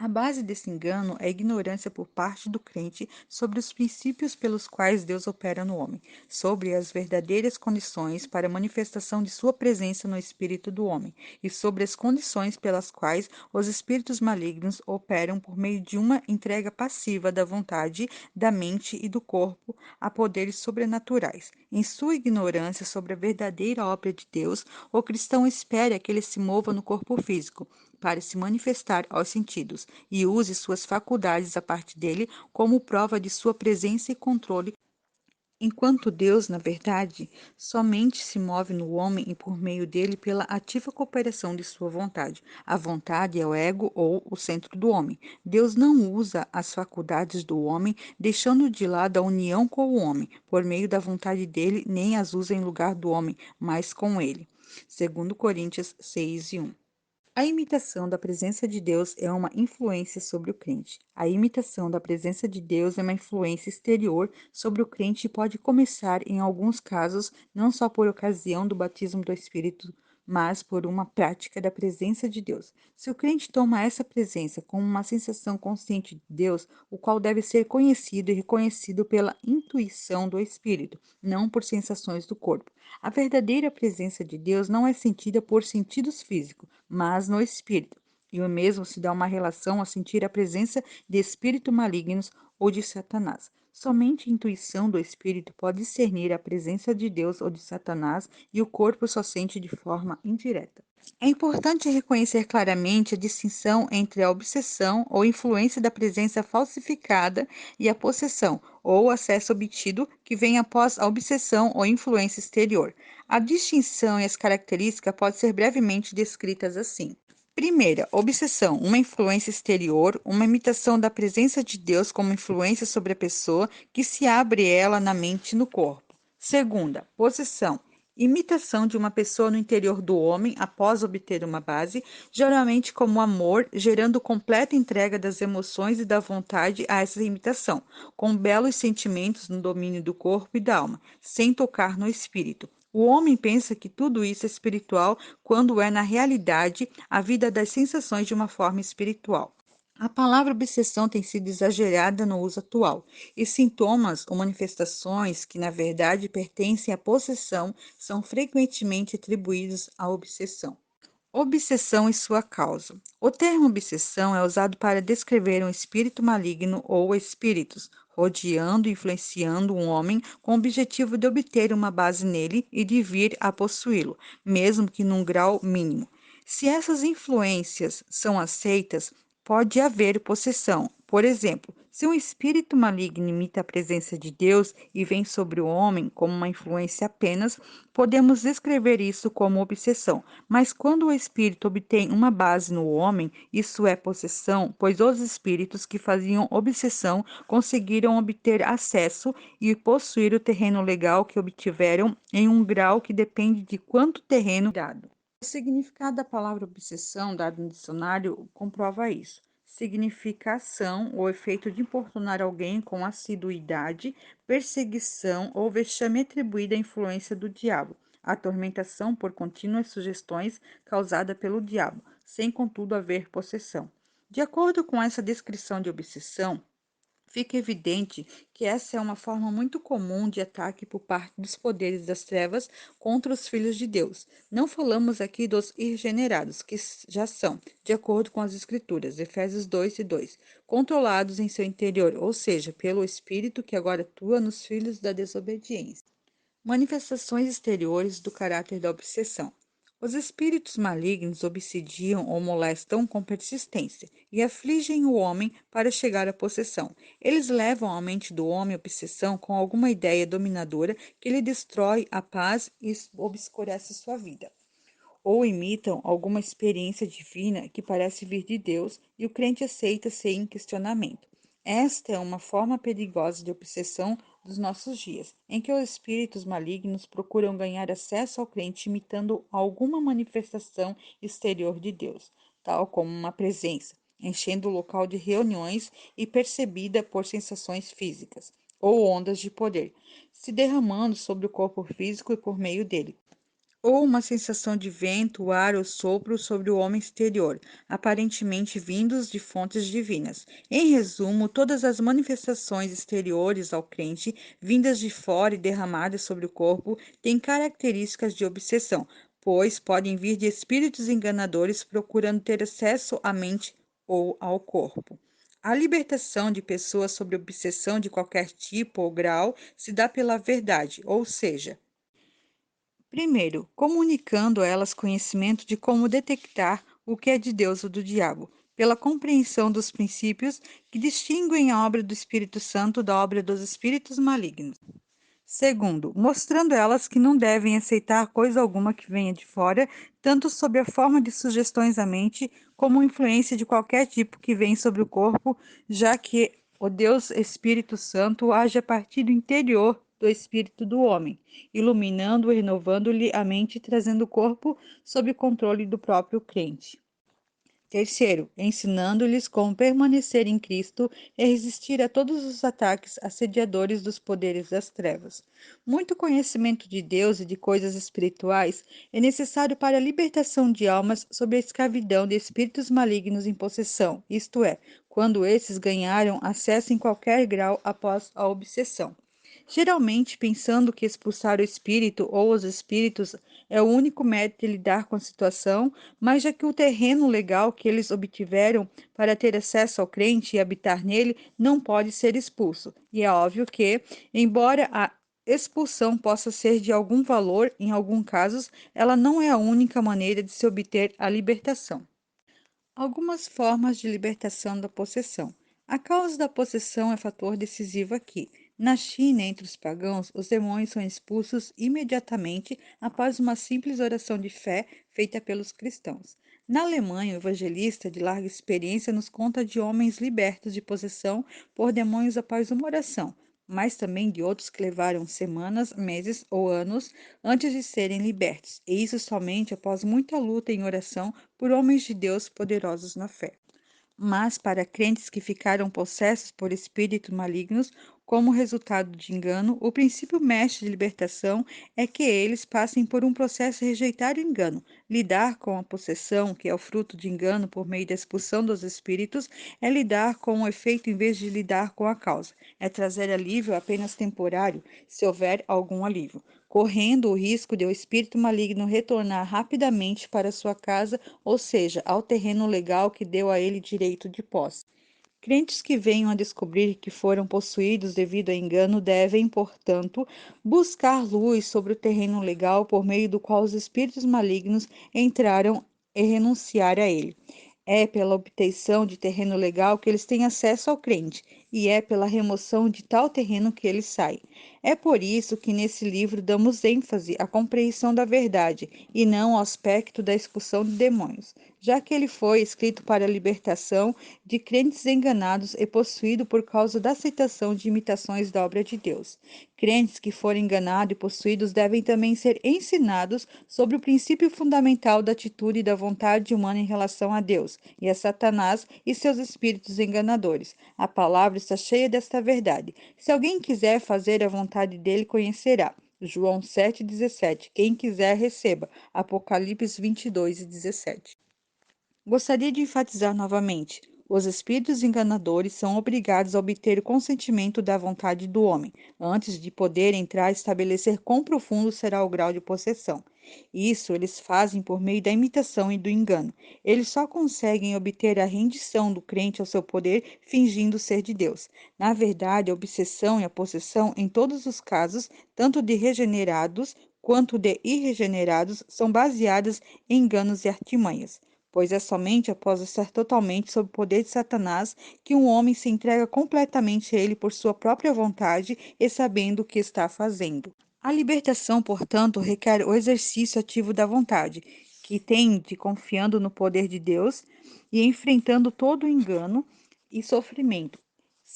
Speaker 1: A base desse engano é a ignorância por parte do crente sobre os princípios pelos quais Deus opera no homem, sobre as verdadeiras condições para a manifestação de sua presença no espírito do homem e sobre as condições pelas quais os espíritos malignos operam por meio de uma entrega passiva da vontade, da mente e do corpo a poderes sobrenaturais. Em sua ignorância sobre a verdadeira obra de Deus, o cristão espera que ele se mova no corpo físico para se manifestar aos sentidos e use suas faculdades a partir dele como prova de sua presença e controle, enquanto Deus, na verdade, somente se move no homem e por meio dele pela ativa cooperação de sua vontade. A vontade é o ego ou o centro do homem. Deus não usa as faculdades do homem, deixando de lado a união com o homem, por meio da vontade dele, nem as usa em lugar do homem, mas com ele. Segundo Coríntios 6:1. A imitação da presença de Deus é uma influência sobre o crente. A imitação da presença de Deus é uma influência exterior sobre o crente e pode começar, em alguns casos, não só por ocasião do batismo do Espírito, mas por uma prática da presença de Deus. Se o crente toma essa presença como uma sensação consciente de Deus, o qual deve ser conhecido e reconhecido pela intuição do Espírito, não por sensações do corpo. A verdadeira presença de Deus não é sentida por sentidos físicos, mas no espírito. E o mesmo se dá uma relação a sentir a presença de espíritos malignos ou de Satanás. Somente a intuição do espírito pode discernir a presença de Deus ou de Satanás, e o corpo só sente de forma indireta. É importante reconhecer claramente a distinção entre a obsessão ou influência da presença falsificada e a possessão ou acesso obtido que vem após a obsessão ou influência exterior. A distinção e as características podem ser brevemente descritas assim. Primeira, obsessão, uma influência exterior, uma imitação da presença de Deus como influência sobre a pessoa que se abre ela na mente e no corpo. Segunda, possessão, imitação de uma pessoa no interior do homem após obter uma base, geralmente como amor, gerando completa entrega das emoções e da vontade a essa imitação, com belos sentimentos no domínio do corpo e da alma, sem tocar no espírito. O homem pensa que tudo isso é espiritual, quando é, na realidade, a vida das sensações de uma forma espiritual. A palavra obsessão tem sido exagerada no uso atual, e sintomas ou manifestações que, na verdade, pertencem à possessão são frequentemente atribuídos à obsessão. Obsessão e sua causa. O termo obsessão é usado para descrever um espírito maligno ou espíritos, rodeando e influenciando um homem com o objetivo de obter uma base nele e de vir a possuí-lo, mesmo que num grau mínimo. Se essas influências são aceitas, pode haver possessão. Por exemplo, se um espírito maligno imita a presença de Deus e vem sobre o homem como uma influência apenas, podemos descrever isso como obsessão. Mas quando o espírito obtém uma base no homem, isso é possessão, pois os espíritos que faziam obsessão conseguiram obter acesso e possuir o terreno legal que obtiveram em um grau que depende de quanto terreno dado. O significado da palavra obsessão, dado no dicionário, comprova isso. Significa ação ou efeito de importunar alguém com assiduidade, perseguição ou vexame atribuída à influência do diabo. Atormentação por contínuas sugestões causada pelo diabo, sem contudo haver possessão. De acordo com essa descrição de obsessão, fica evidente que essa é uma forma muito comum de ataque por parte dos poderes das trevas contra os filhos de Deus. Não falamos aqui dos irregenerados, que já são, de acordo com as Escrituras, Efésios 2:2, controlados em seu interior, ou seja, pelo Espírito que agora atua nos filhos da desobediência. Manifestações exteriores do caráter da obsessão. Os espíritos malignos obsidiam ou molestam com persistência e afligem o homem para chegar à possessão. Eles levam à mente do homem a obsessão com alguma ideia dominadora que lhe destrói a paz e obscurece sua vida. Ou imitam alguma experiência divina que parece vir de Deus e o crente aceita sem questionamento. Esta é uma forma perigosa de obsessão dos nossos dias, em que os espíritos malignos procuram ganhar acesso ao crente imitando alguma manifestação exterior de Deus, tal como uma presença, enchendo o local de reuniões e percebida por sensações físicas, ou ondas de poder, se derramando sobre o corpo físico e por meio dele, ou uma sensação de vento, ar ou sopro sobre o homem exterior, aparentemente vindos de fontes divinas. Em resumo, todas as manifestações exteriores ao crente, vindas de fora e derramadas sobre o corpo, têm características de obsessão, pois podem vir de espíritos enganadores procurando ter acesso à mente ou ao corpo. A libertação de pessoas sobre obsessão de qualquer tipo ou grau se dá pela verdade, ou seja, primeiro, comunicando a elas conhecimento de como detectar o que é de Deus ou do diabo, pela compreensão dos princípios que distinguem a obra do Espírito Santo da obra dos espíritos malignos. Segundo, mostrando elas que não devem aceitar coisa alguma que venha de fora, tanto sob a forma de sugestões à mente, como influência de qualquer tipo que vem sobre o corpo, já que o Deus Espírito Santo age a partir do interior do espírito do homem, iluminando e renovando-lhe a mente e trazendo o corpo sob o controle do próprio crente. Terceiro, ensinando-lhes como permanecer em Cristo e resistir a todos os ataques assediadores dos poderes das trevas. Muito conhecimento de Deus e de coisas espirituais é necessário para a libertação de almas sob a escravidão de espíritos malignos em possessão, isto é, quando esses ganharam acesso em qualquer grau após a obsessão. Geralmente, pensando que expulsar o espírito ou os espíritos é o único método de lidar com a situação, mas já que o terreno legal que eles obtiveram para ter acesso ao crente e habitar nele não pode ser expulso. E é óbvio que, embora a expulsão possa ser de algum valor, em alguns casos, ela não é a única maneira de se obter a libertação. Algumas formas de libertação da possessão. A causa da possessão é fator decisivo aqui. Na China, entre os pagãos, os demônios são expulsos imediatamente após uma simples oração de fé feita pelos cristãos. Na Alemanha, o evangelista de larga experiência nos conta de homens libertos de possessão por demônios após uma oração, mas também de outros que levaram semanas, meses ou anos antes de serem libertos, e isso somente após muita luta em oração por homens de Deus poderosos na fé. Mas para crentes que ficaram possessos por espíritos malignos, como resultado de engano, o princípio mestre de libertação é que eles passem por um processo de rejeitar o engano. Lidar com a possessão, que é o fruto de engano por meio da expulsão dos espíritos, é lidar com o efeito em vez de lidar com a causa. É trazer alívio apenas temporário, se houver algum alívio, correndo o risco de o espírito maligno retornar rapidamente para sua casa, ou seja, ao terreno legal que deu a ele direito de posse. Crentes que venham a descobrir que foram possuídos devido a engano devem, portanto, buscar luz sobre o terreno legal por meio do qual os espíritos malignos entraram e renunciar a ele. É pela obtenção de terreno legal que eles têm acesso ao crente, e é pela remoção de tal terreno que ele sai. É por isso que nesse livro damos ênfase à compreensão da verdade e não ao aspecto da expulsão de demônios, já que ele foi escrito para a libertação de crentes enganados e possuídos por causa da aceitação de imitações da obra de Deus. Crentes que forem enganados e possuídos devem também ser ensinados sobre o princípio fundamental da atitude e da vontade humana em relação a Deus e a Satanás e seus espíritos enganadores. A palavra está cheia desta verdade. Se alguém quiser fazer a vontade dele, conhecerá. João 7,17. Quem quiser, receba. Apocalipse 22:17. Gostaria de enfatizar novamente: os espíritos enganadores são obrigados a obter o consentimento da vontade do homem, antes de poder entrar e estabelecer quão profundo será o grau de possessão. Isso eles fazem por meio da imitação e do engano. Eles só conseguem obter a rendição do crente ao seu poder fingindo ser de Deus. Na verdade, a obsessão e a possessão, em todos os casos, tanto de regenerados quanto de irregenerados, são baseadas em enganos e artimanhas, pois é somente após estar totalmente sob o poder de Satanás que um homem se entrega completamente a ele por sua própria vontade e sabendo o que está fazendo. A libertação, portanto, requer o exercício ativo da vontade, que tende confiando no poder de Deus e enfrentando todo o engano e sofrimento,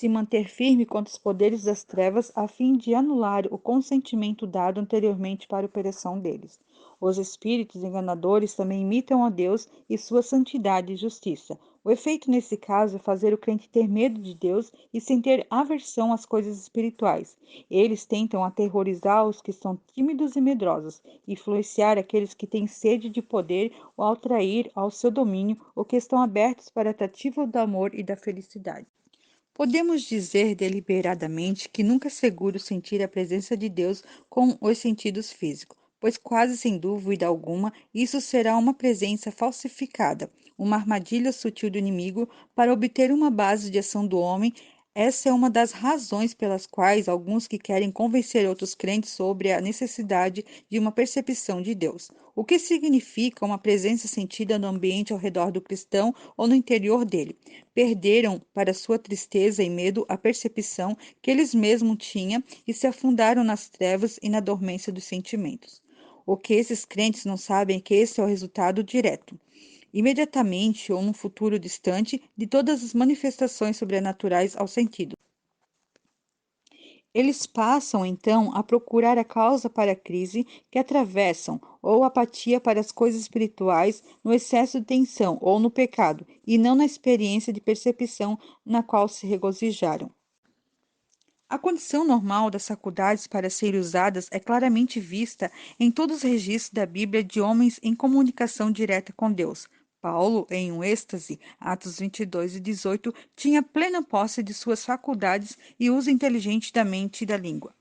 Speaker 1: se manter firme contra os poderes das trevas, a fim de anular o consentimento dado anteriormente para a operação deles. Os espíritos enganadores também imitam a Deus e sua santidade e justiça. O efeito nesse caso é fazer o crente ter medo de Deus e sentir aversão às coisas espirituais. Eles tentam aterrorizar os que são tímidos e medrosos, influenciar aqueles que têm sede de poder ou atrair ao seu domínio ou que estão abertos para a tentativa do amor e da felicidade. Podemos dizer deliberadamente que nunca é seguro sentir a presença de Deus com os sentidos físicos, pois quase sem dúvida alguma isso será uma presença falsificada, uma armadilha sutil do inimigo para obter uma base de ação do homem. Essa é uma das razões pelas quais alguns que querem convencer outros crentes sobre a necessidade de uma percepção de Deus, o que significa uma presença sentida no ambiente ao redor do cristão ou no interior dele. Perderam, para sua tristeza e medo, a percepção que eles mesmos tinham e se afundaram nas trevas e na dormência dos sentimentos. O que esses crentes não sabem é que esse é o resultado direto, imediatamente ou num futuro distante, de todas as manifestações sobrenaturais ao sentido. Eles passam, então, a procurar a causa para a crise que atravessam, ou apatia para as coisas espirituais, no excesso de tensão ou no pecado, e não na experiência de percepção na qual se regozijaram. A condição normal das faculdades para serem usadas é claramente vista em todos os registros da Bíblia de homens em comunicação direta com Deus. Paulo, em um êxtase, Atos 22:18, tinha plena posse de suas faculdades e uso inteligente da mente e da língua.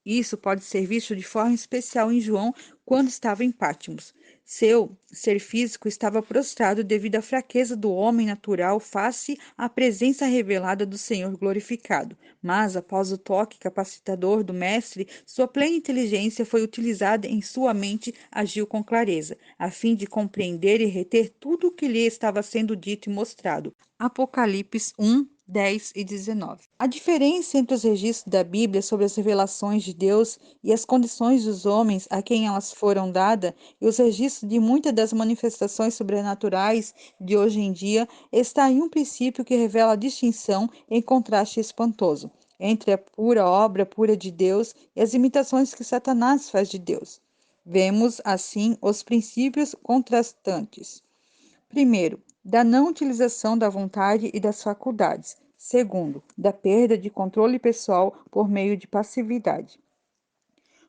Speaker 1: Isso pode ser visto de forma especial em João quando estava em Patmos. Seu ser físico estava prostrado devido à fraqueza do homem natural face à presença revelada do Senhor glorificado. Mas, após o toque capacitador do Mestre, sua plena inteligência foi utilizada em sua mente, agiu com clareza, a fim de compreender e reter tudo o que lhe estava sendo dito e mostrado. Apocalipse 1:10 e 19. A diferença entre os registros da Bíblia sobre as revelações de Deus e as condições dos homens a quem elas foram dadas e os registros de muitas das manifestações sobrenaturais de hoje em dia está em um princípio que revela a distinção em contraste espantoso entre a pura obra pura de Deus e as imitações que Satanás faz de Deus. Vemos, assim, os princípios contrastantes. Primeiro, da não utilização da vontade e das faculdades. Segundo, da perda de controle pessoal por meio de passividade.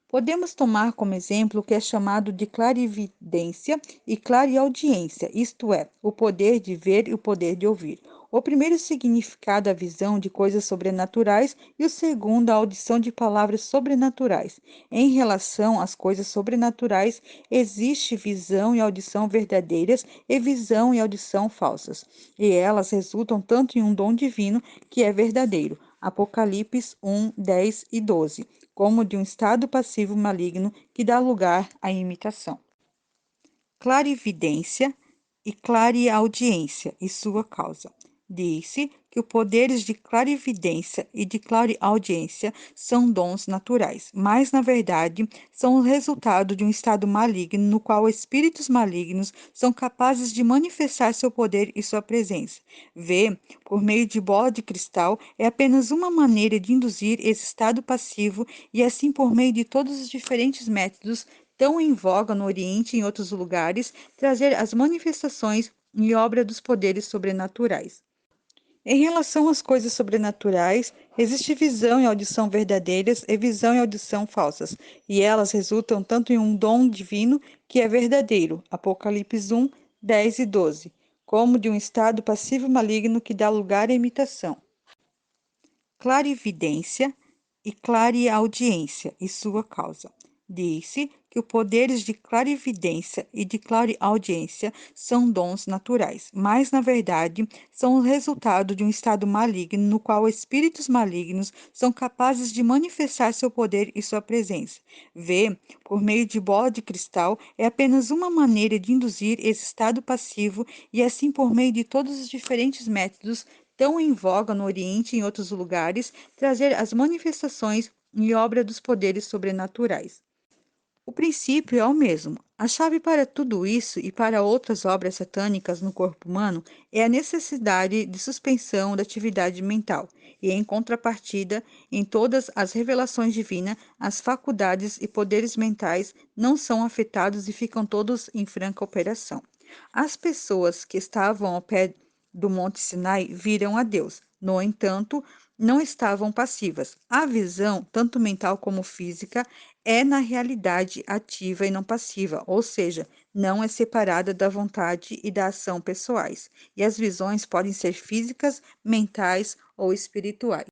Speaker 1: Podemos tomar como exemplo o que é chamado de clarividência e clareaudiência, isto é, o poder de ver e o poder de ouvir. O primeiro significado a visão de coisas sobrenaturais e o segundo a audição de palavras sobrenaturais. Em relação às coisas sobrenaturais, existe visão e audição verdadeiras e visão e audição falsas, e elas resultam tanto em um dom divino que é verdadeiro, Apocalipse 1:10 e 12, como de um estado passivo maligno que dá lugar à imitação. Clarividência e clareaudiência e sua causa. Disse que os poderes de clarividência e de clareaudiência são dons naturais, mas, na verdade, são o resultado de um estado maligno no qual espíritos malignos são capazes de manifestar seu poder e sua presença. Ver, por meio de bola de cristal, é apenas uma maneira de induzir esse estado passivo e, assim, por meio de todos os diferentes métodos tão em voga no Oriente e em outros lugares, trazer as manifestações e obra dos poderes sobrenaturais. Em relação às coisas sobrenaturais, existe visão e audição verdadeiras e visão e audição falsas, e elas resultam tanto em um dom divino que é verdadeiro, Apocalipse 1:10 e 12, como de um estado passivo maligno que dá lugar à imitação. Clarividência e clareaudiência e sua causa. Disse que os poderes de clarividência e de clareaudiência são dons naturais, mas, na verdade, são o resultado de um estado maligno no qual espíritos malignos são capazes de manifestar seu poder e sua presença. Ver, por meio de bola de cristal, é apenas uma maneira de induzir esse estado passivo e, assim, por meio de todos os diferentes métodos tão em voga no Oriente e em outros lugares, trazer as manifestações e obra dos poderes sobrenaturais. O princípio é o mesmo. A chave para tudo isso e para outras obras satânicas no corpo humano é a necessidade de suspensão da atividade mental, e em contrapartida, em todas as revelações divinas, as faculdades e poderes mentais não são afetados e ficam todos em franca operação. As pessoas que estavam ao pé do Monte Sinai viram a Deus. No entanto, não estavam passivas. A visão, tanto mental como física, é na realidade ativa e não passiva, ou seja, não é separada da vontade e da ação pessoais. E as visões podem ser físicas, mentais ou espirituais.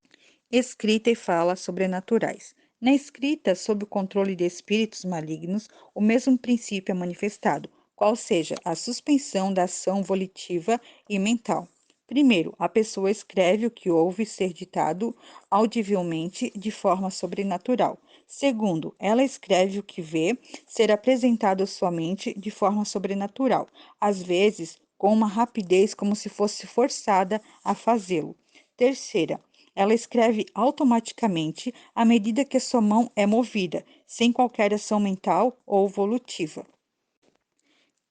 Speaker 1: Escrita e fala sobrenaturais. Na escrita, sob o controle de espíritos malignos, o mesmo princípio é manifestado, qual seja a suspensão da ação volitiva e mental. Primeiro, a pessoa escreve o que ouve ser ditado audivelmente de forma sobrenatural. Segundo, ela escreve o que vê ser apresentado à sua mente de forma sobrenatural, às vezes com uma rapidez como se fosse forçada a fazê-lo. Terceira, ela escreve automaticamente à medida que sua mão é movida, sem qualquer ação mental ou volutiva.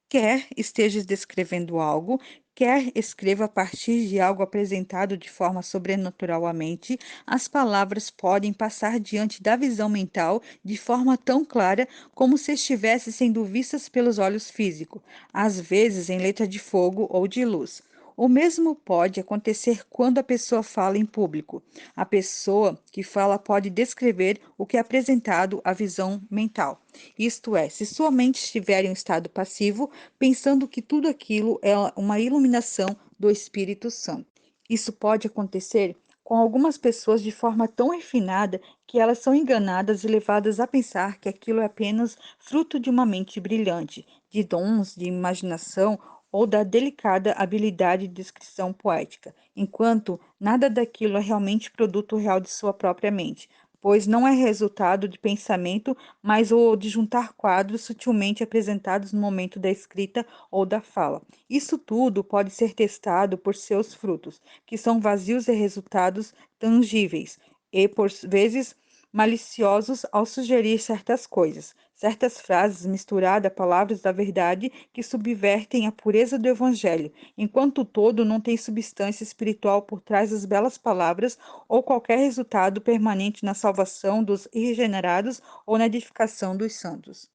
Speaker 1: Quer esteja descrevendo algo, quer escreva a partir de algo apresentado de forma sobrenatural à mente, as palavras podem passar diante da visão mental de forma tão clara como se estivessem sendo vistas pelos olhos físicos, às vezes em letra de fogo ou de luz. O mesmo pode acontecer quando a pessoa fala em público. A pessoa que fala pode descrever o que é apresentado à visão mental. Isto é, se sua mente estiver em um estado passivo, pensando que tudo aquilo é uma iluminação do Espírito Santo. Isso pode acontecer com algumas pessoas de forma tão refinada que elas são enganadas e levadas a pensar que aquilo é apenas fruto de uma mente brilhante, de dons de imaginação ou da delicada habilidade de descrição poética, enquanto nada daquilo é realmente produto real de sua própria mente, pois não é resultado de pensamento, mas o de juntar quadros sutilmente apresentados no momento da escrita ou da fala. Isso tudo pode ser testado por seus frutos, que são vazios e resultados tangíveis, e por vezes maliciosos ao sugerir certas coisas, certas frases misturadas a palavras da verdade que subvertem a pureza do evangelho, enquanto o todo não tem substância espiritual por trás das belas palavras ou qualquer resultado permanente na salvação dos regenerados ou na edificação dos santos.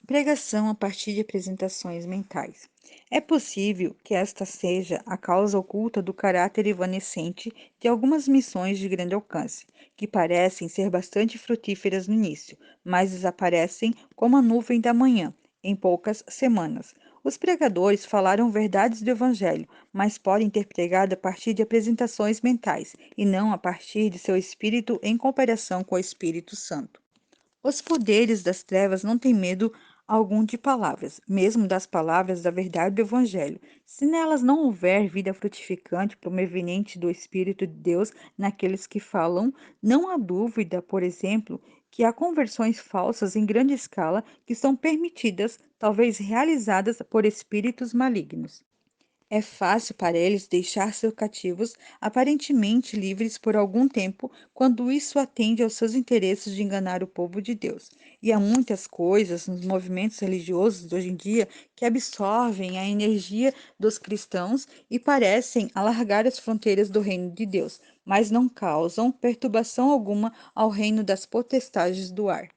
Speaker 1: Pregação a partir de apresentações mentais. É possível que esta seja a causa oculta do caráter evanescente de algumas missões de grande alcance, que parecem ser bastante frutíferas no início, mas desaparecem como a nuvem da manhã, em poucas semanas. Os pregadores falaram verdades do Evangelho, mas podem ter pregado a partir de apresentações mentais, e não a partir de seu espírito em cooperação com o Espírito Santo. Os poderes das trevas não têm medo algum de palavras, mesmo das palavras da verdade do Evangelho. Se nelas não houver vida frutificante proveniente do Espírito de Deus naqueles que falam, não há dúvida, por exemplo, que há conversões falsas em grande escala que são permitidas, talvez realizadas por espíritos malignos. É fácil para eles deixar seus cativos aparentemente livres por algum tempo, quando isso atende aos seus interesses de enganar o povo de Deus. E há muitas coisas nos movimentos religiosos de hoje em dia que absorvem a energia dos cristãos e parecem alargar as fronteiras do reino de Deus, mas não causam perturbação alguma ao reino das potestades do ar.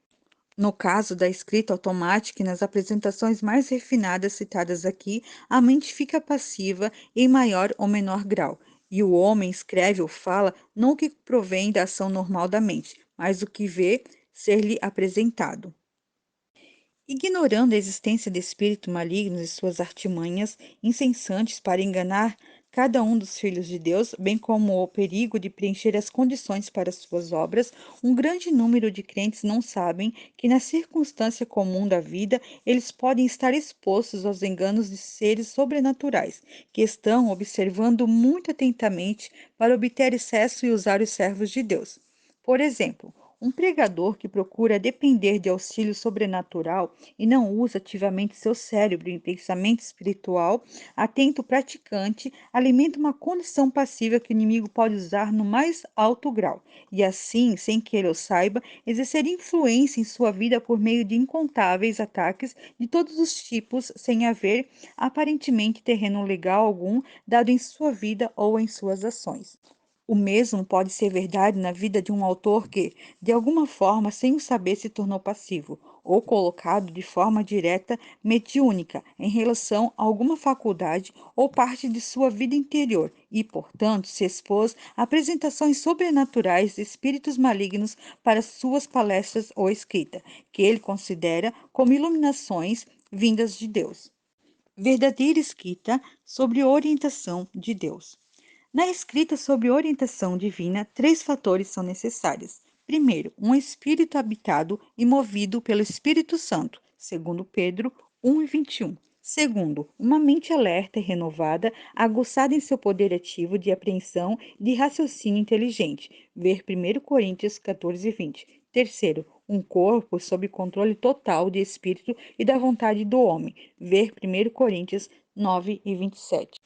Speaker 1: No caso da escrita automática e nas apresentações mais refinadas citadas aqui, a mente fica passiva em maior ou menor grau, e o homem escreve ou fala não o que provém da ação normal da mente, mas o que vê ser-lhe apresentado. Ignorando a existência de espíritos malignos e suas artimanhas incessantes para enganar cada um dos filhos de Deus, bem como o perigo de preencher as condições para suas obras, um grande número de crentes não sabem que, na circunstância comum da vida, eles podem estar expostos aos enganos de seres sobrenaturais, que estão observando muito atentamente para obter acesso e usar os servos de Deus. Por exemplo, Um pregador que procura depender de auxílio sobrenatural e não usa ativamente seu cérebro em pensamento espiritual, atento praticante, alimenta uma condição passiva que o inimigo pode usar no mais alto grau, e assim, sem que ele o saiba, exercer influência em sua vida por meio de incontáveis ataques de todos os tipos, sem haver aparentemente terreno legal algum dado em sua vida ou em suas ações. O mesmo pode ser verdade na vida de um autor que, de alguma forma, sem o saber, se tornou passivo, ou colocado de forma direta mediúnica em relação a alguma faculdade ou parte de sua vida interior e, portanto, se expôs a apresentações sobrenaturais de espíritos malignos para suas palestras ou escrita, que ele considera como iluminações vindas de Deus. Verdadeira escrita sobre orientação de Deus. Na escrita sobre orientação divina, três fatores são necessários. Primeiro, um espírito habitado e movido pelo Espírito Santo, segundo Pedro 1:21. Segundo, uma mente alerta e renovada, aguçada em seu poder ativo de apreensão e de raciocínio inteligente. Ver 1 Coríntios 14:20. Terceiro, um corpo sob controle total de espírito e da vontade do homem. Ver 1 Coríntios 9:27.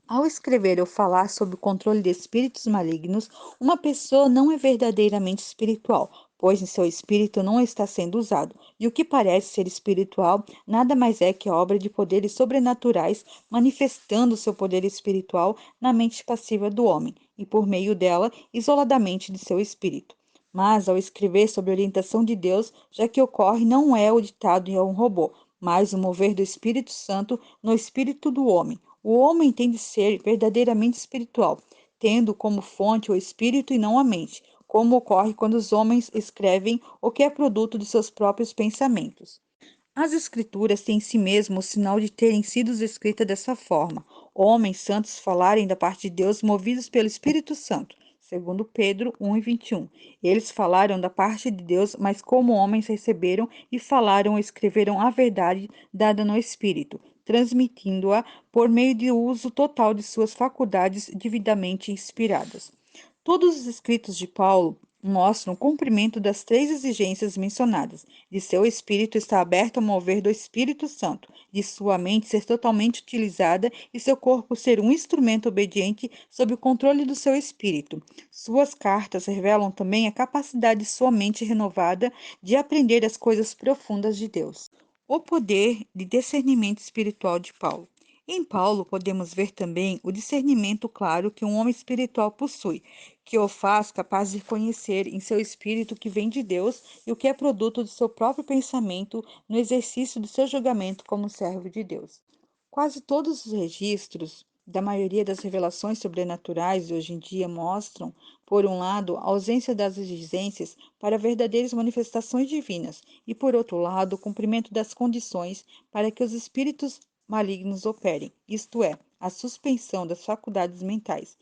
Speaker 1: Ao escrever ou falar sob o controle de espíritos malignos, uma pessoa não é verdadeiramente espiritual, pois em seu espírito não está sendo usado, e o que parece ser espiritual nada mais é que a obra de poderes sobrenaturais manifestando seu poder espiritual na mente passiva do homem, e por meio dela, isoladamente de seu espírito. Mas, ao escrever sob a orientação de Deus, já que ocorre não é o ditado de um robô, mas o mover do Espírito Santo no espírito do homem. O homem tem de ser verdadeiramente espiritual, tendo como fonte o espírito e não a mente, como ocorre quando os homens escrevem o que é produto de seus próprios pensamentos. As Escrituras têm em si mesmo o sinal de terem sido escritas dessa forma. Homens santos falarem da parte de Deus movidos pelo Espírito Santo. Segundo Pedro 1:21. Eles falaram da parte de Deus, mas como homens receberam e falaram ou escreveram a verdade dada no Espírito, transmitindo-a por meio do uso total de suas faculdades divinamente inspiradas. Todos os escritos de Paulo mostram o cumprimento das três exigências mencionadas, de seu espírito estar aberto ao mover do Espírito Santo, de sua mente ser totalmente utilizada e seu corpo ser um instrumento obediente sob o controle do seu espírito. Suas cartas revelam também a capacidade de sua mente renovada de aprender as coisas profundas de Deus. O poder de discernimento espiritual de Paulo. Em Paulo, podemos ver também o discernimento claro que um homem espiritual possui, que o faz capaz de reconhecer em seu espírito o que vem de Deus e o que é produto do seu próprio pensamento no exercício do seu julgamento como servo de Deus. Quase todos os registros da maioria das revelações sobrenaturais de hoje em dia mostram, por um lado, a ausência das exigências para verdadeiras manifestações divinas e, por outro lado, o cumprimento das condições para que os espíritos malignos operem, isto é, a suspensão das faculdades mentais,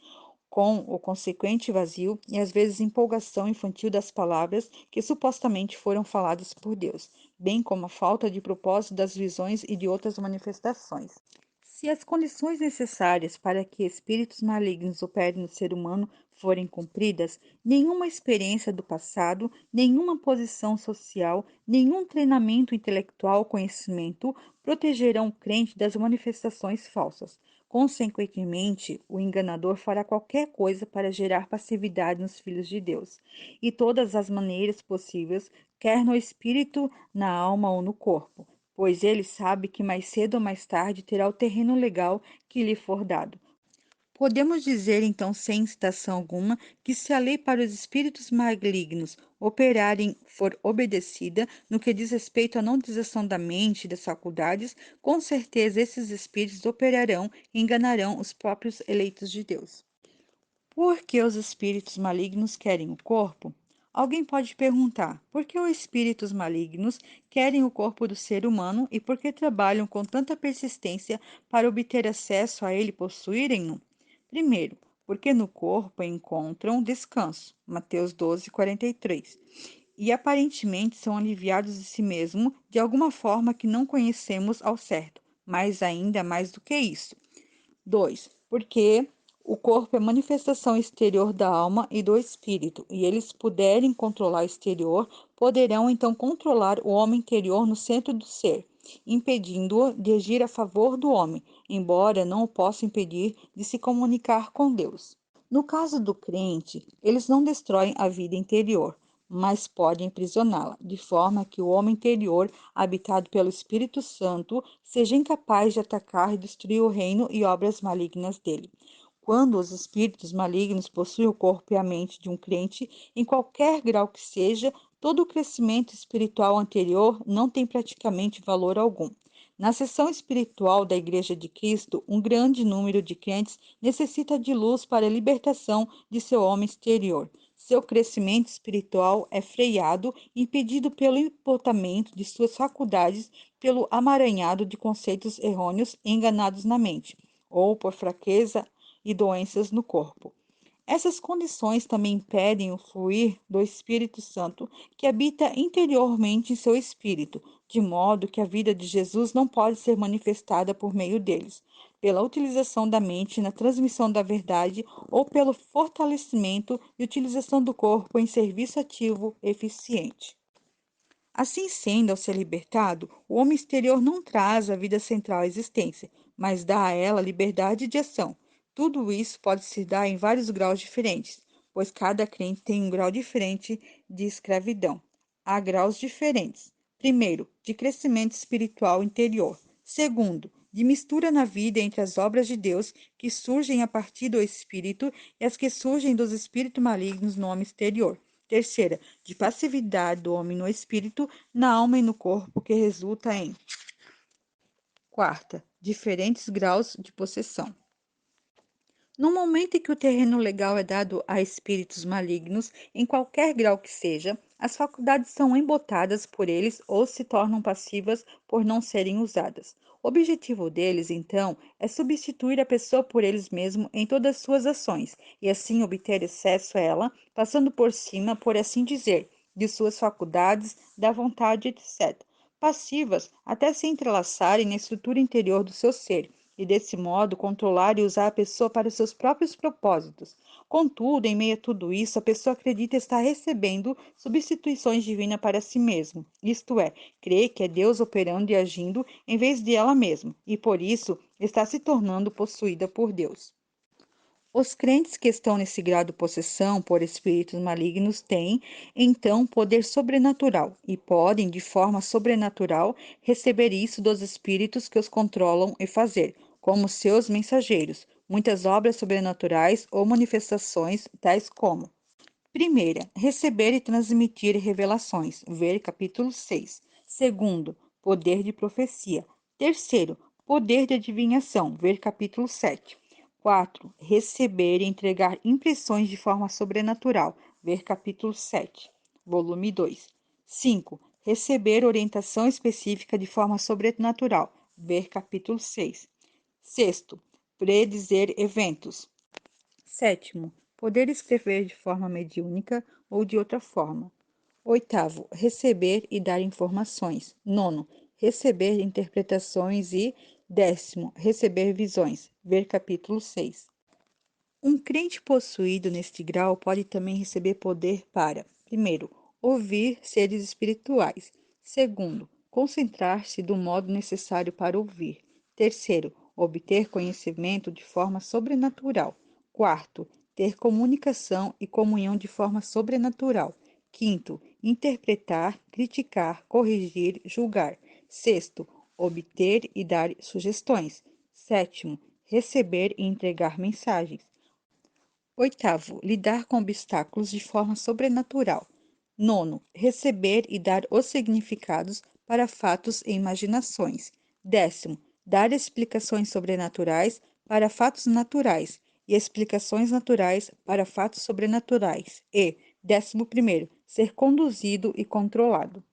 Speaker 1: com o consequente vazio e às vezes empolgação infantil das palavras que supostamente foram faladas por Deus, bem como a falta de propósito das visões e de outras manifestações. Se as condições necessárias para que espíritos malignos operem no ser humano forem cumpridas, nenhuma experiência do passado, nenhuma posição social, nenhum treinamento intelectual ou conhecimento protegerão o crente das manifestações falsas. Consequentemente, o enganador fará qualquer coisa para gerar passividade nos filhos de Deus, e todas as maneiras possíveis, quer no espírito, na alma ou no corpo, pois ele sabe que mais cedo ou mais tarde terá o terreno legal que lhe for dado. Podemos dizer, então, sem citação alguma, que se a lei para os espíritos malignos operarem for obedecida no que diz respeito à não desação da mente e das faculdades, com certeza esses espíritos operarão e enganarão os próprios eleitos de Deus. Por que os espíritos malignos querem o corpo? Alguém pode perguntar: por que os espíritos malignos querem o corpo do ser humano e por que trabalham com tanta persistência para obter acesso a ele e possuírem-no? Primeiro, porque no corpo encontram descanso. Mateus 12:43. E aparentemente são aliviados de si mesmo de alguma forma que não conhecemos ao certo, mas ainda mais do que isso. 2. Porque O corpo é manifestação exterior da alma e do espírito, e eles puderem controlar o exterior, poderão então controlar o homem interior no centro do ser, impedindo-o de agir a favor do homem, embora não o possa impedir de se comunicar com Deus. No caso do crente, eles não destroem a vida interior, mas podem aprisioná-la, de forma que o homem interior, habitado pelo Espírito Santo, seja incapaz de atacar e destruir o reino e obras malignas dele. Quando os espíritos malignos possuem o corpo e a mente de um crente, em qualquer grau que seja, todo o crescimento espiritual anterior não tem praticamente valor algum. Na seção espiritual da Igreja de Cristo, um grande número de crentes necessita de luz para a libertação de seu homem exterior. Seu crescimento espiritual é freado, impedido pelo empotamento de suas faculdades, pelo amaranhado de conceitos errôneos e enganados na mente, ou por fraqueza e doenças no corpo. Essas condições também impedem o fluir do Espírito Santo, que habita interiormente em seu espírito, de modo que a vida de Jesus não pode ser manifestada por meio deles, pela utilização da mente na transmissão da verdade ou pelo fortalecimento e utilização do corpo em serviço ativo eficiente. Assim sendo, ao ser libertado, o homem exterior não traz a vida central à existência, mas dá a ela liberdade de ação. Tudo isso pode se dar em vários graus diferentes, pois cada crente tem um grau diferente de escravidão. Há graus diferentes. Primeiro, de crescimento espiritual interior. Segundo, de mistura na vida entre as obras de Deus que surgem a partir do Espírito e as que surgem dos espíritos malignos no homem exterior. Terceira, de passividade do homem no espírito, na alma e no corpo, que resulta em. Quarta, diferentes graus de possessão. No momento em que o terreno legal é dado a espíritos malignos, em qualquer grau que seja, as faculdades são embotadas por eles ou se tornam passivas por não serem usadas. O objetivo deles, então, é substituir a pessoa por eles mesmos em todas as suas ações e assim obter acesso a ela, passando por cima, por assim dizer, de suas faculdades, da vontade, etc. Passivas até se entrelaçarem na estrutura interior do seu ser e, desse modo, controlar e usar a pessoa para os seus próprios propósitos. Contudo, em meio a tudo isso, a pessoa acredita estar recebendo substituições divinas para si mesma, isto é, crê que é Deus operando e agindo em vez de ela mesma, e por isso está se tornando possuída por Deus. Os crentes que estão nesse grau de possessão por espíritos malignos têm, então, poder sobrenatural e podem, de forma sobrenatural, receber isso dos espíritos que os controlam e fazer, como seus mensageiros, muitas obras sobrenaturais ou manifestações, tais como: primeira, receber e transmitir revelações, ver capítulo 6. Segundo, poder de profecia. Terceiro, poder de adivinhação, ver capítulo 7. 4. Receber e entregar impressões de forma sobrenatural, ver capítulo 7, volume 2. 5. Receber orientação específica de forma sobrenatural, ver capítulo 6. Sexto, predizer eventos. Sétimo, poder escrever de forma mediúnica ou de outra forma. Oitavo, receber e dar informações. Nono, receber interpretações e décimo, receber visões. Ver capítulo 6. Um crente possuído neste grau pode também receber poder para, primeiro, ouvir seres espirituais. Segundo, concentrar-se do modo necessário para ouvir. Terceiro, obter conhecimento de forma sobrenatural. Quarto, ter comunicação e comunhão de forma sobrenatural. Quinto, interpretar, criticar, corrigir, julgar. Sexto, obter e dar sugestões. Sétimo, receber e entregar mensagens. Oitavo, lidar com obstáculos de forma sobrenatural. Nono, receber e dar os significados para fatos e imaginações. Décimo, dar explicações sobrenaturais para fatos naturais e explicações naturais para fatos sobrenaturais. E, décimo primeiro, ser conduzido e controlado.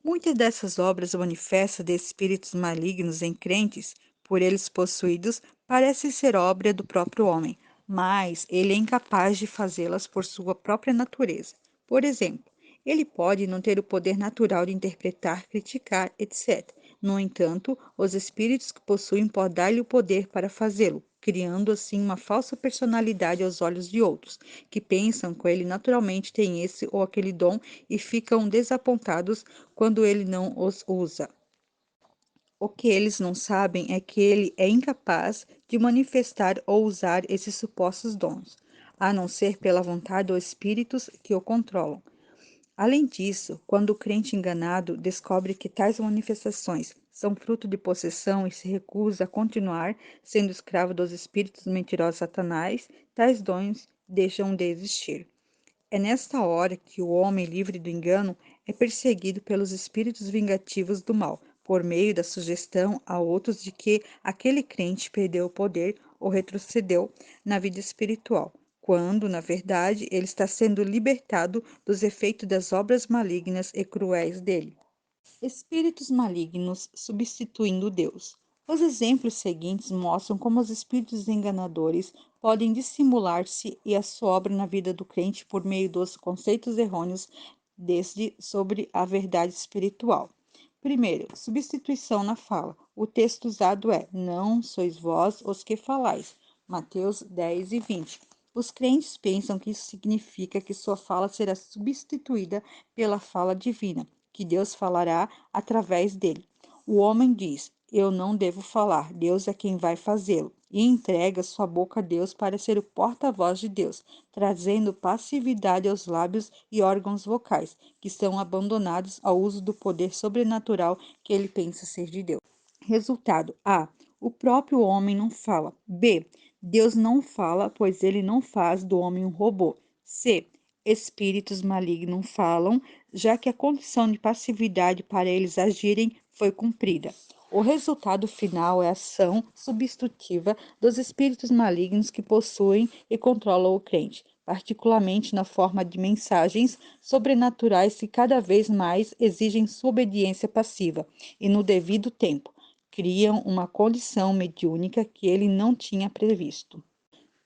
Speaker 1: Muitas dessas obras manifestas de espíritos malignos em crentes, por eles possuídos, parecem ser obra do próprio homem, mas ele é incapaz de fazê-las por sua própria natureza. Por exemplo, ele pode não ter o poder natural de interpretar, criticar, etc. No entanto, os espíritos que possuem podem dar-lhe o poder para fazê-lo. criando assim uma falsa personalidade aos olhos de outros, que pensam que ele naturalmente tem esse ou aquele dom e ficam desapontados quando ele não os usa. O que eles não sabem é que ele é incapaz de manifestar ou usar esses supostos dons, a não ser pela vontade dos espíritos que o controlam. Além disso, quando o crente enganado descobre que tais manifestações são fruto de possessão e se recusa a continuar sendo escravo dos espíritos mentirosos Satanás, tais dons deixam de existir. É nesta hora que o homem livre do engano é perseguido pelos espíritos vingativos do mal, por meio da sugestão a outros de que aquele crente perdeu o poder ou retrocedeu na vida espiritual, quando, na verdade, ele está sendo libertado dos efeitos das obras malignas e cruéis dele. Espíritos malignos substituindo Deus. Os exemplos seguintes mostram como os espíritos enganadores podem dissimular-se e a sua obra na vida do crente por meio dos conceitos errôneos desde sobre a verdade espiritual. Primeiro, substituição na fala. O texto usado é: Não sois vós os que falais. Mateus 10 e 20. Os crentes pensam que isso significa que sua fala será substituída pela fala divina, que Deus falará através dele. O homem diz: Eu não devo falar, Deus é quem vai fazê-lo, e entrega sua boca a Deus para ser o porta-voz de Deus, trazendo passividade aos lábios e órgãos vocais, que são abandonados ao uso do poder sobrenatural que ele pensa ser de Deus. Resultado: A. O próprio homem não fala. B. Deus não fala, pois ele não faz do homem um robô. C. Espíritos malignos falam, já que a condição de passividade para eles agirem foi cumprida. O resultado final é a ação substitutiva dos espíritos malignos que possuem e controlam o crente, particularmente na forma de mensagens sobrenaturais que cada vez mais exigem sua obediência passiva e no devido tempo criam uma condição mediúnica que ele não tinha previsto.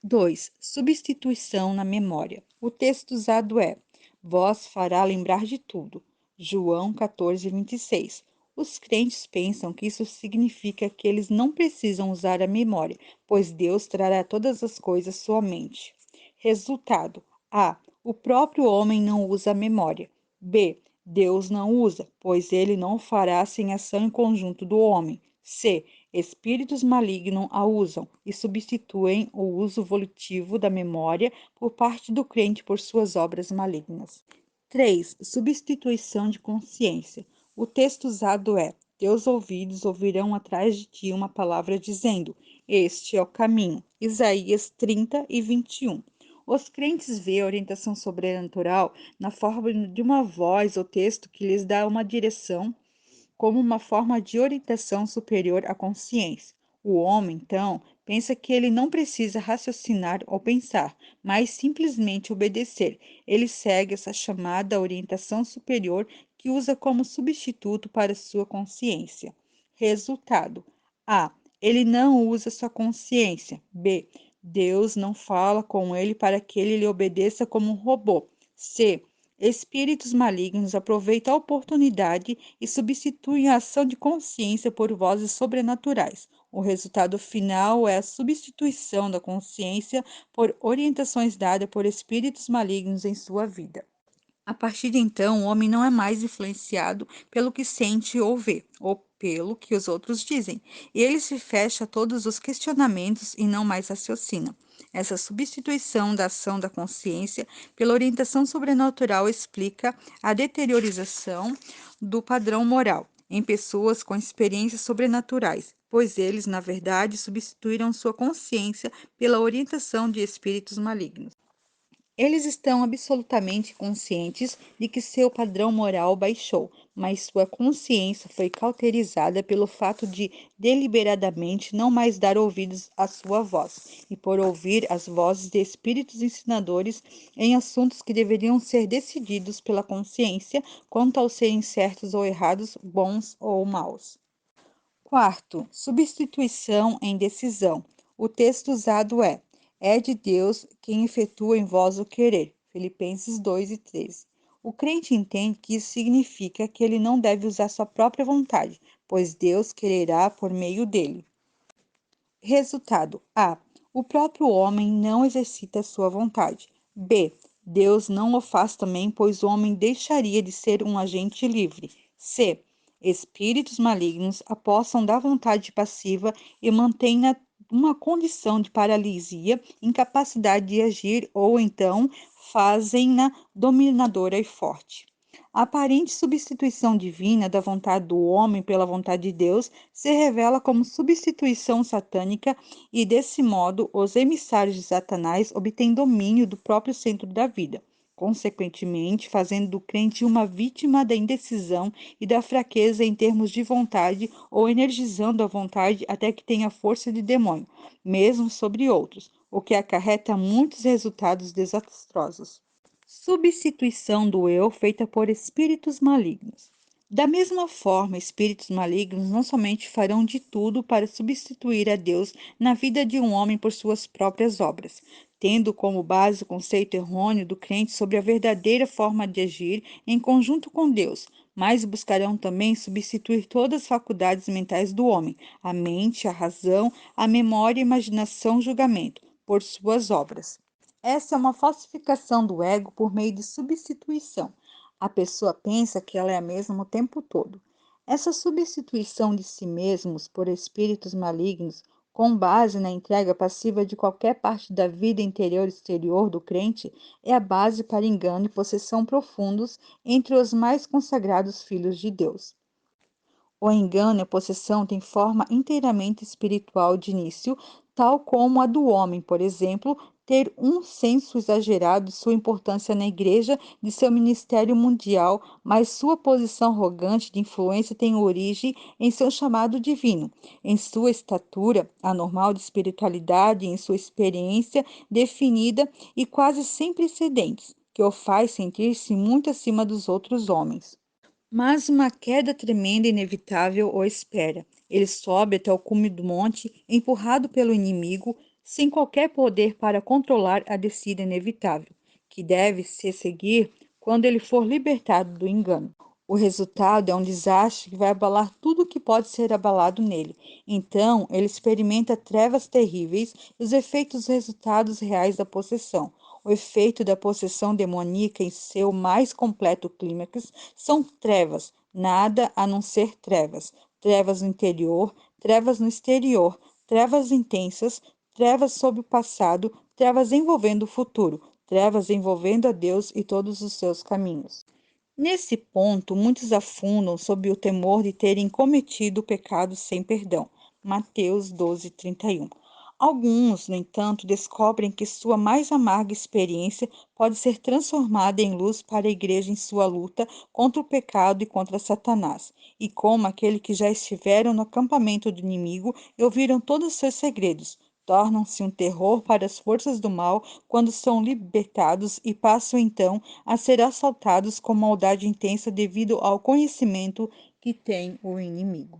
Speaker 1: 2. Substituição na memória. O texto usado é: Vós fará lembrar de tudo. João 14, 26. Os crentes pensam que isso significa que eles não precisam usar a memória, pois Deus trará todas as coisas à sua mente. Resultado: A. O próprio homem não usa a memória. B. Deus não usa, pois ele não o fará sem ação em conjunto do homem. C. Espíritos malignos a usam e substituem o uso volitivo da memória por parte do crente por suas obras malignas. 3. Substituição de consciência. O texto usado é: Teus ouvidos ouvirão atrás de ti uma palavra dizendo: Este é o caminho. Isaías 30 e 21. Os crentes veem a orientação sobrenatural na forma de uma voz ou texto que lhes dá uma direção como uma forma de orientação superior à consciência. O homem, então, pensa que ele não precisa raciocinar ou pensar, mas simplesmente obedecer. Ele segue essa chamada orientação superior que usa como substituto para sua consciência. Resultado: A. Ele não usa sua consciência. B. Deus não fala com ele para que ele lhe obedeça como um robô. C. Espíritos malignos aproveitam a oportunidade e substituem a ação de consciência por vozes sobrenaturais. O resultado final é a substituição da consciência por orientações dadas por espíritos malignos em sua vida. A partir de então, o homem não é mais influenciado pelo que sente ou vê, ou pelo que os outros dizem, e ele se fecha a todos os questionamentos e não mais raciocina. Essa substituição da ação da consciência pela orientação sobrenatural explica a deteriorização do padrão moral em pessoas com experiências sobrenaturais, pois eles, na verdade, substituíram sua consciência pela orientação de espíritos malignos. Eles estão absolutamente conscientes de que seu padrão moral baixou, mas sua consciência foi cauterizada pelo fato de deliberadamente não mais dar ouvidos à sua voz, e por ouvir as vozes de espíritos ensinadores em assuntos que deveriam ser decididos pela consciência quanto ao serem certos ou errados, bons ou maus. Quarto, substituição em decisão. O texto usado é: É de Deus quem efetua em vós o querer. Filipenses 2 e 13. O crente entende que isso significa que ele não deve usar sua própria vontade, pois Deus quererá por meio dele. Resultado: A. O próprio homem não exercita sua vontade. B. Deus não o faz também, pois o homem deixaria de ser um agente livre. C. Espíritos malignos apossam da vontade passiva e mantêm-na uma condição de paralisia, incapacidade de agir, ou então fazem-na dominadora e forte. A aparente substituição divina da vontade do homem pela vontade de Deus se revela como substituição satânica e, desse modo, os emissários de Satanás obtêm domínio do próprio centro da vida, consequentemente fazendo do crente uma vítima da indecisão e da fraqueza em termos de vontade, ou energizando a vontade até que tenha força de demônio, mesmo sobre outros, o que acarreta muitos resultados desastrosos. Substituição do eu feita por espíritos malignos. Da mesma forma, espíritos malignos não somente farão de tudo para substituir a Deus na vida de um homem por suas próprias obras, tendo como base o conceito errôneo do crente sobre a verdadeira forma de agir em conjunto com Deus, mas buscarão também substituir todas as faculdades mentais do homem, a mente, a razão, a memória, a imaginação, o julgamento, por suas obras. Essa é uma falsificação do ego por meio de substituição. A pessoa pensa que ela é a mesma o tempo todo. Essa substituição de si mesmos por espíritos malignos, com base na entrega passiva de qualquer parte da vida interior e exterior do crente, é a base para engano e possessão profundos entre os mais consagrados filhos de Deus. O engano e a possessão têm forma inteiramente espiritual de início, tal como a do homem, por exemplo, ter um senso exagerado de sua importância na igreja, de seu ministério mundial, mas sua posição arrogante de influência tem origem em seu chamado divino, em sua estatura anormal de espiritualidade, em sua experiência definida e quase sem precedentes, que o faz sentir-se muito acima dos outros homens. Mas uma queda tremenda e inevitável o espera. Ele sobe até o cume do monte, empurrado pelo inimigo, sem qualquer poder para controlar a descida inevitável, que deve se seguir quando ele for libertado do engano. O resultado é um desastre que vai abalar tudo o que pode ser abalado nele. Então, ele experimenta trevas terríveis e os efeitos resultados reais da possessão. O efeito da possessão demoníaca em seu mais completo clímax são trevas, nada a não ser trevas. Trevas no interior, trevas no exterior, trevas intensas, trevas sobre o passado, trevas envolvendo o futuro, trevas envolvendo a Deus e todos os seus caminhos. Nesse ponto, muitos afundam sob o temor de terem cometido o pecado sem perdão. Mateus 12:31. Alguns, no entanto, descobrem que sua mais amarga experiência pode ser transformada em luz para a igreja em sua luta contra o pecado e contra Satanás. E como aquele que já estiveram no acampamento do inimigo e ouviram todos os seus segredos, tornam-se um terror para as forças do mal quando são libertados e passam então a ser assaltados com maldade intensa devido ao conhecimento que tem o inimigo.